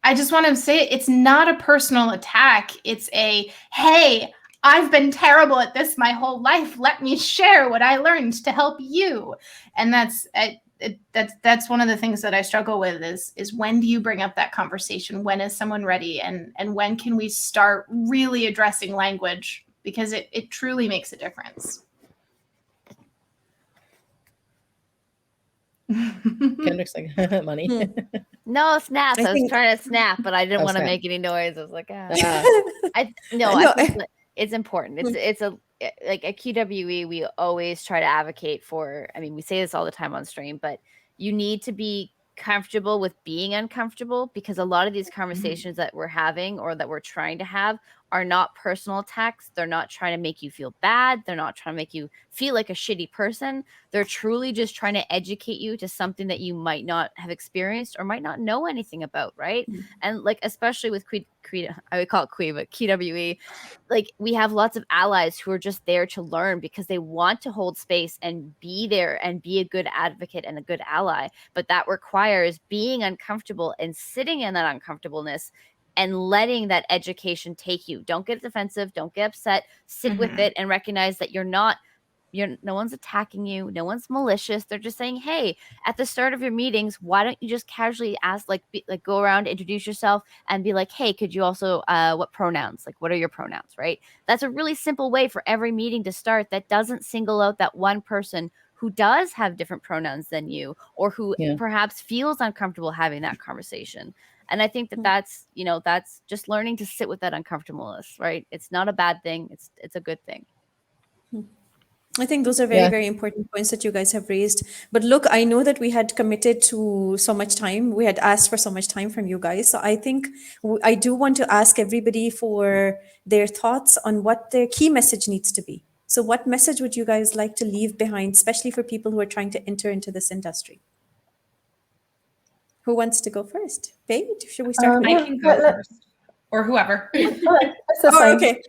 I just want to say it's not a personal attack. It's a, hey, I've been terrible at this my whole life. Let me share what I learned to help you. And that's one of the things that I struggle with is when do you bring up that conversation? When is someone ready? And when can we start really addressing language? Because it truly makes a difference. Kendrick's like, money. No, snaps. I was think- trying to snap, but I didn't Oh, want to snap. make any noise. I was like, ah. Ah. No, I think that it's important. It's like at QWE, we always try to advocate for, I mean, we say this all the time on stream, but you need to be comfortable with being uncomfortable, because a lot of these conversations that we're having or that we're trying to have are not personal attacks. They're not trying to make you feel bad. They're not trying to make you feel like a shitty person. They're truly just trying to educate you to something that you might not have experienced or might not know anything about, right? And like, especially with I would call it QWE, but QWE, like we have lots of allies who are just there to learn because they want to hold space and be there and be a good advocate and a good ally. But that requires being uncomfortable and sitting in that uncomfortableness and letting that education take you. Don't get defensive. Don't get upset. Sit with it and recognize that no one's attacking you. No one's malicious. They're just saying, hey, at the start of your meetings, why don't you just casually ask, go around, introduce yourself and be like, hey, could you also, what pronouns? Like, what are your pronouns, right? That's a really simple way for every meeting to start that doesn't single out that one person who does have different pronouns than you, or who perhaps feels uncomfortable having that conversation. And I think that's just learning to sit with that uncomfortableness, right? It's not a bad thing. It's a good thing. I think those are very, very important points that you guys have raised. But look, I know that we had committed to so much time. We had asked for so much time from you guys. So I think I do want to ask everybody for their thoughts on what their key message needs to be. So what message would you guys like to leave behind, especially for people who are trying to enter into this industry? Who wants to go first? Babe, should we start? I can go first, or whoever. Okay.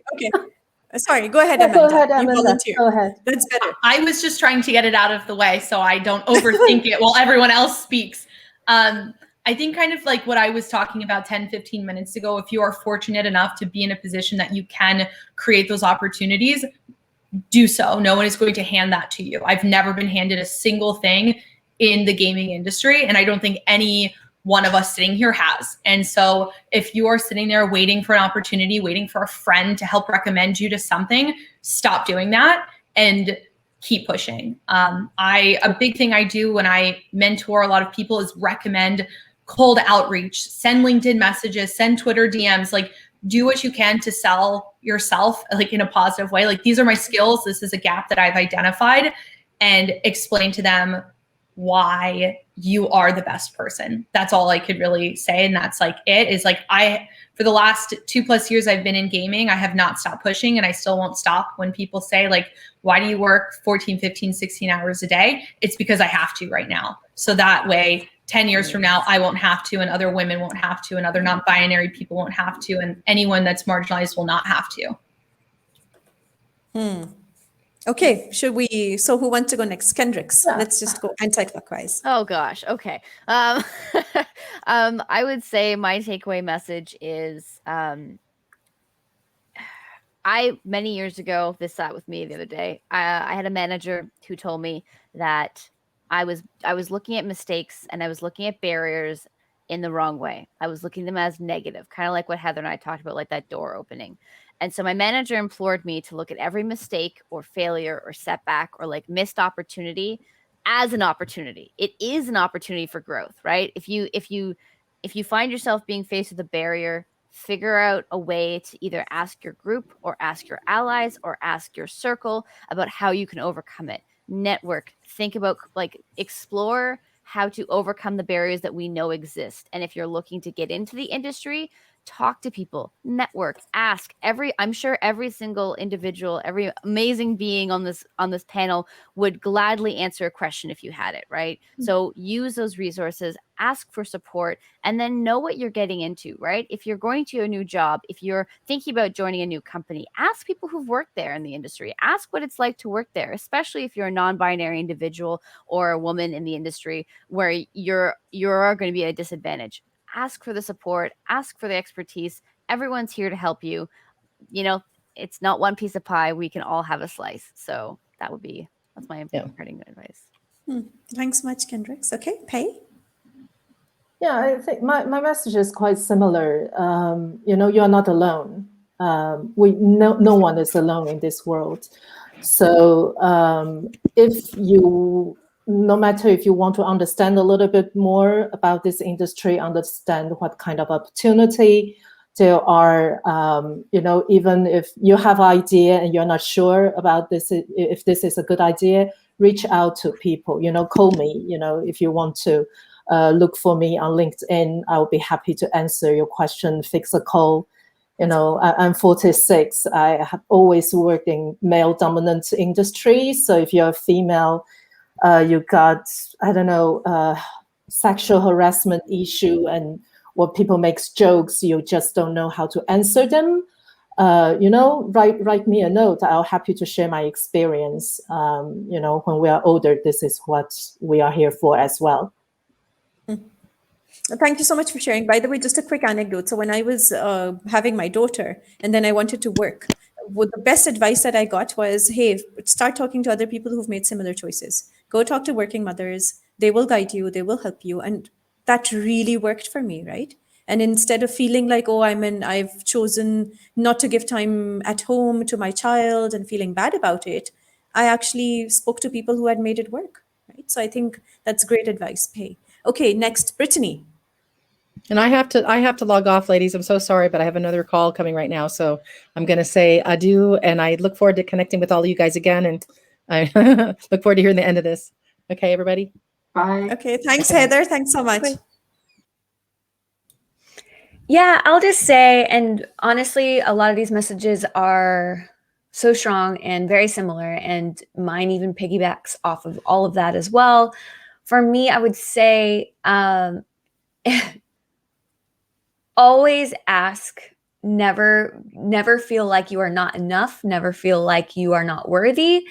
Sorry, go ahead, Amanda. Go ahead, Amanda. You volunteer. Go ahead. That's better. I was just trying to get it out of the way so I don't overthink it while everyone else speaks. I think kind of like what I was talking about 10, 15 minutes ago, if you are fortunate enough to be in a position that you can create those opportunities, do so. No one is going to hand that to you. I've never been handed a single thing in the gaming industry, and I don't think any one of us sitting here has. And so if you are sitting there waiting for an opportunity, waiting for a friend to help recommend you to something, stop doing that and keep pushing. A big thing I do when I mentor a lot of people is recommend cold outreach, send LinkedIn messages, send Twitter DMs, like do what you can to sell yourself like in a positive way. Like, these are my skills. This is a gap that I've identified, and explain to them why you are the best person. That's all I could really say. And that's like, it is like, for the last 2+ years I've been in gaming, I have not stopped pushing, and I still won't stop. When people say like, why do you work 14, 15, 16 hours a day? It's because I have to right now. So that way, 10 years from now, I won't have to, and other women won't have to, and other non-binary people won't have to, and anyone that's marginalized will not have to. Okay, so who wants to go next? Kendricks. Yeah. Let's just go anti-clockwise. Oh gosh. Okay. I would say my takeaway message is, many years ago, this sat with me the other day. I had a manager who told me that I was looking at mistakes and I was looking at barriers in the wrong way. I was looking at them as negative, kind of like what Heather and I talked about, like that door opening. And so my manager implored me to look at every mistake or failure or setback or like missed opportunity as an opportunity. It is an opportunity for growth, right? If you find yourself being faced with a barrier, figure out a way to either ask your group or ask your allies or ask your circle about how you can overcome it. Network, think about, like, explore how to overcome the barriers that we know exist. And if you're looking to get into the industry, talk to people, network, ask. I'm sure every single individual, every amazing being on this panel would gladly answer a question if you had it, right? Mm-hmm. So use those resources, ask for support, and then know what you're getting into, right? If you're going to a new job, if you're thinking about joining a new company, ask people who've worked there in the industry. Ask what it's like to work there, especially if you're a non-binary individual or a woman in the industry where you're going to be at a disadvantage. Ask for the support, ask for the expertise. Everyone's here to help you. You know, it's not one piece of pie. We can all have a slice. So that's my parting advice. Thanks so much, Kendricks. Okay, Pei? Yeah, I think my message is quite similar. You are not alone. No one is alone in this world. So if you no matter if you want to understand a little bit more about this industry, understand what kind of opportunity there are, even if you have an idea and you're not sure about this, if this is a good idea, reach out to people, call me, if you want to look for me on LinkedIn, I'll be happy to answer your question, fix a call. I'm 46. I have always worked in male-dominant industries. So if you're a female, you got, sexual harassment issue and what people makes jokes, you just don't know how to answer them. Write me a note. I'll happy to share my experience. When we are older, this is what we are here for as well. Thank you so much for sharing. By the way, just a quick anecdote. So when I was having my daughter and then I wanted to work, the best advice that I got was, hey, start talking to other people who've made similar choices. Go talk to working mothers. They will guide you. They will help you. And that really worked for me, right? And instead of feeling like, I've chosen not to give time at home to my child and feeling bad about it, I actually spoke to people who had made it work, right? So I think that's great advice. Hey, okay, next, Brittany. And I have to log off, ladies. I'm so sorry, but I have another call coming right now. So I'm going to say adieu, and I look forward to connecting with all of you guys again. And I look forward to hearing the end of this. Okay, everybody. Bye. Okay, thanks, Heather. Thanks so much. Bye. Yeah, I'll just say, and honestly, a lot of these messages are so strong and very similar, and mine even piggybacks off of all of that as well. For me, I would say, always ask, never feel like you are not enough, never feel like you are not worthy.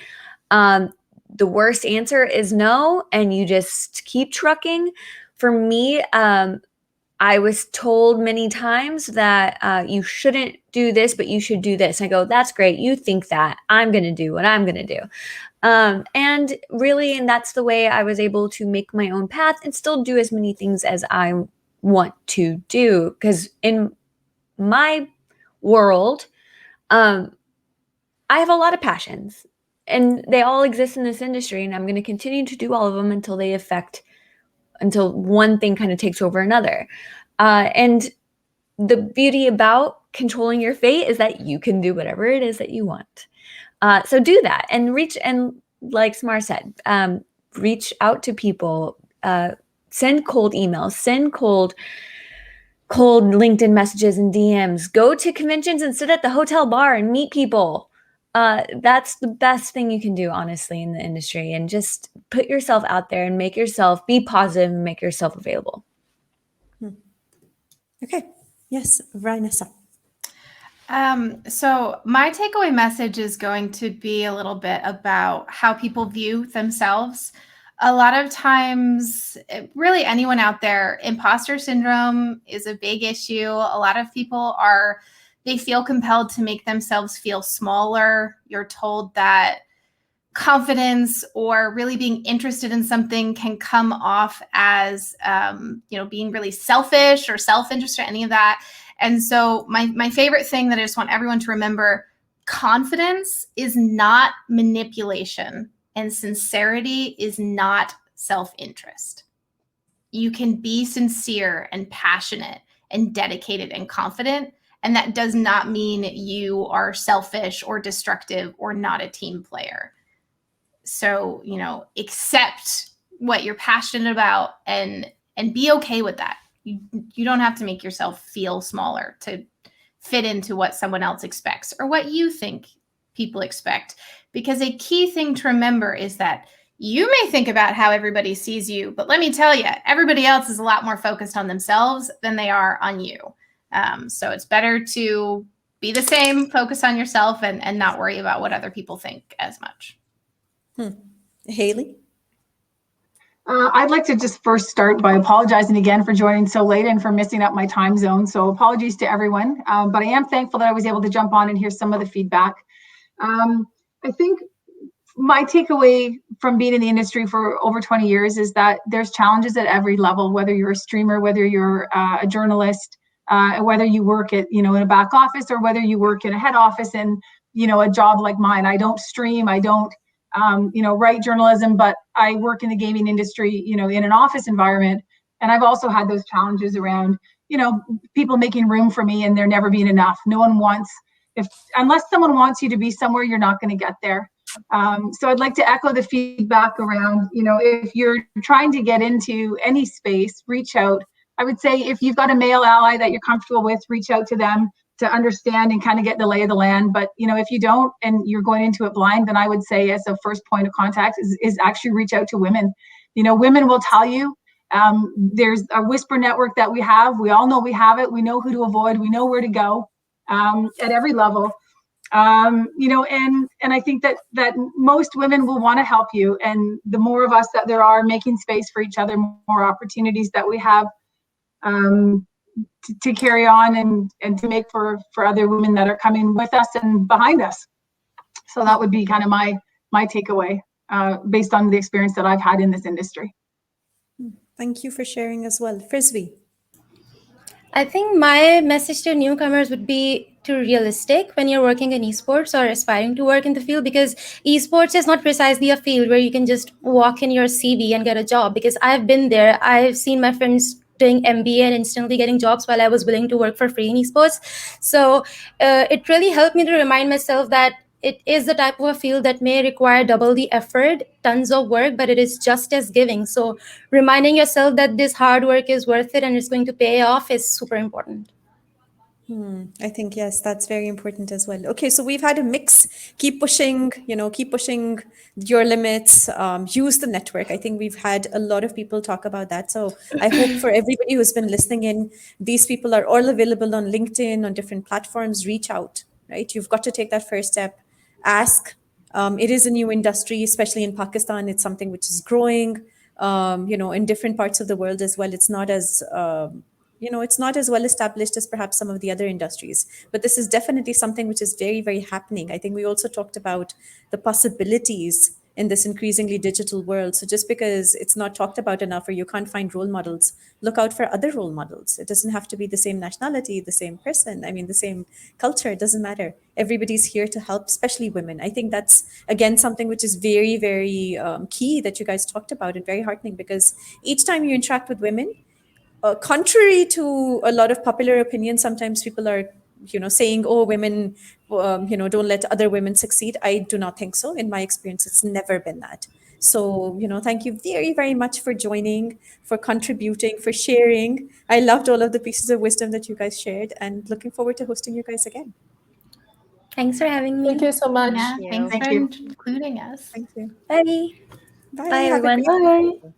The worst answer is no, and you just keep trucking. For me, I was told many times that you shouldn't do this, but you should do this. I go, that's great. You think that. I'm going to do what I'm going to do. And that's the way I was able to make my own path and still do as many things as I want to do. Because in my world, I have a lot of passions and they all exist in this industry, and I'm going to continue to do all of them until one thing kind of takes over another. And the beauty about controlling your fate is that you can do whatever it is that you want. So do that and like Samar said, reach out to people, send cold emails, send cold LinkedIn messages and DMs, go to conventions and sit at the hotel bar and meet people. That's the best thing you can do, honestly, in the industry, and just put yourself out there and be positive and make yourself available. Okay. Yes, Reinessa. So my takeaway message is going to be a little bit about how people view themselves. A lot of times, really anyone out there, imposter syndrome is a big issue. A lot of people they feel compelled to make themselves feel smaller. You're told that confidence or really being interested in something can come off as, being really selfish or self-interest or any of that. And so my favorite thing that I just want everyone to remember, confidence is not manipulation and sincerity is not self-interest. You can be sincere and passionate and dedicated and confident, and that does not mean you are selfish or destructive or not a team player. So, accept what you're passionate about and be okay with that. You don't have to make yourself feel smaller to fit into what someone else expects or what you think people expect. Because a key thing to remember is that you may think about how everybody sees you, but let me tell you, everybody else is a lot more focused on themselves than they are on you. So it's better to be the same, focus on yourself, and not worry about what other people think as much. Haley? I'd like to just first start by apologizing again for joining so late and for missing up my time zone. So apologies to everyone, but I am thankful that I was able to jump on and hear some of the feedback. I think my takeaway from being in the industry for over 20 years is that there's challenges at every level, whether you're a streamer, whether you're a journalist, whether you work at, in a back office or whether you work in a head office and, a job like mine. I don't stream. I don't write journalism, but I work in the gaming industry, in an office environment. And I've also had those challenges around, people making room for me and there never being enough. No one wants, unless someone wants you to be somewhere, you're not going to get there. So I'd like to echo the feedback around, if you're trying to get into any space, reach out. I would say if you've got a male ally that you're comfortable with, reach out to them to understand and kind of get the lay of the land. But, if you don't and you're going into it blind, then I would say as a first point of contact is actually reach out to women. Women will tell you. There's a whisper network that we have. We all know we have it. We know who to avoid. We know where to go at every level. And I think that most women will want to help you. And the more of us that there are making space for each other, more opportunities that we have to carry on and to make for other women that are coming with us and behind us. So that would be kind of my takeaway based on the experience that I've had in this industry. Thank you for sharing as well. Frisbee. I think my message to newcomers would be to realistic when you're working in esports or aspiring to work in the field, because esports is not precisely a field where you can just walk in your CV and get a job, because I've been there. I've seen my friends doing MBA and instantly getting jobs while I was willing to work for free in esports. So it really helped me to remind myself that it is the type of a field that may require double the effort, tons of work, but it is just as giving. So reminding yourself that this hard work is worth it and it's going to pay off is super important. I think, yes, that's very important as well. Okay, so we've had a mix. Keep pushing your limits, use the network. I think we've had a lot of people talk about that. So I hope for everybody who's been listening in, these people are all available on LinkedIn, on different platforms. Reach out, right? You've got to take that first step. Ask. It is a new industry, especially in Pakistan. It's something which is growing, in different parts of the world as well. It's not as... it's not as well established as perhaps some of the other industries, but this is definitely something which is very, very happening. I think we also talked about the possibilities in this increasingly digital world. So just because it's not talked about enough or you can't find role models, look out for other role models. It doesn't have to be the same nationality, the same person. I mean, the same culture. It doesn't matter. Everybody's here to help, especially women. I think that's, again, something which is very, very key that you guys talked about, and very heartening, because each time you interact with women, contrary to a lot of popular opinion, sometimes people are, saying, oh, women, don't let other women succeed. I do not think so. In my experience, it's never been that. So, thank you very, very much for joining, for contributing, for sharing. I loved all of the pieces of wisdom that you guys shared, and looking forward to hosting you guys again. Thanks for having me. Thank you so much. Yeah, thanks for including us. Thank you. Bye. Bye. Bye, Have a everyone. great Bye.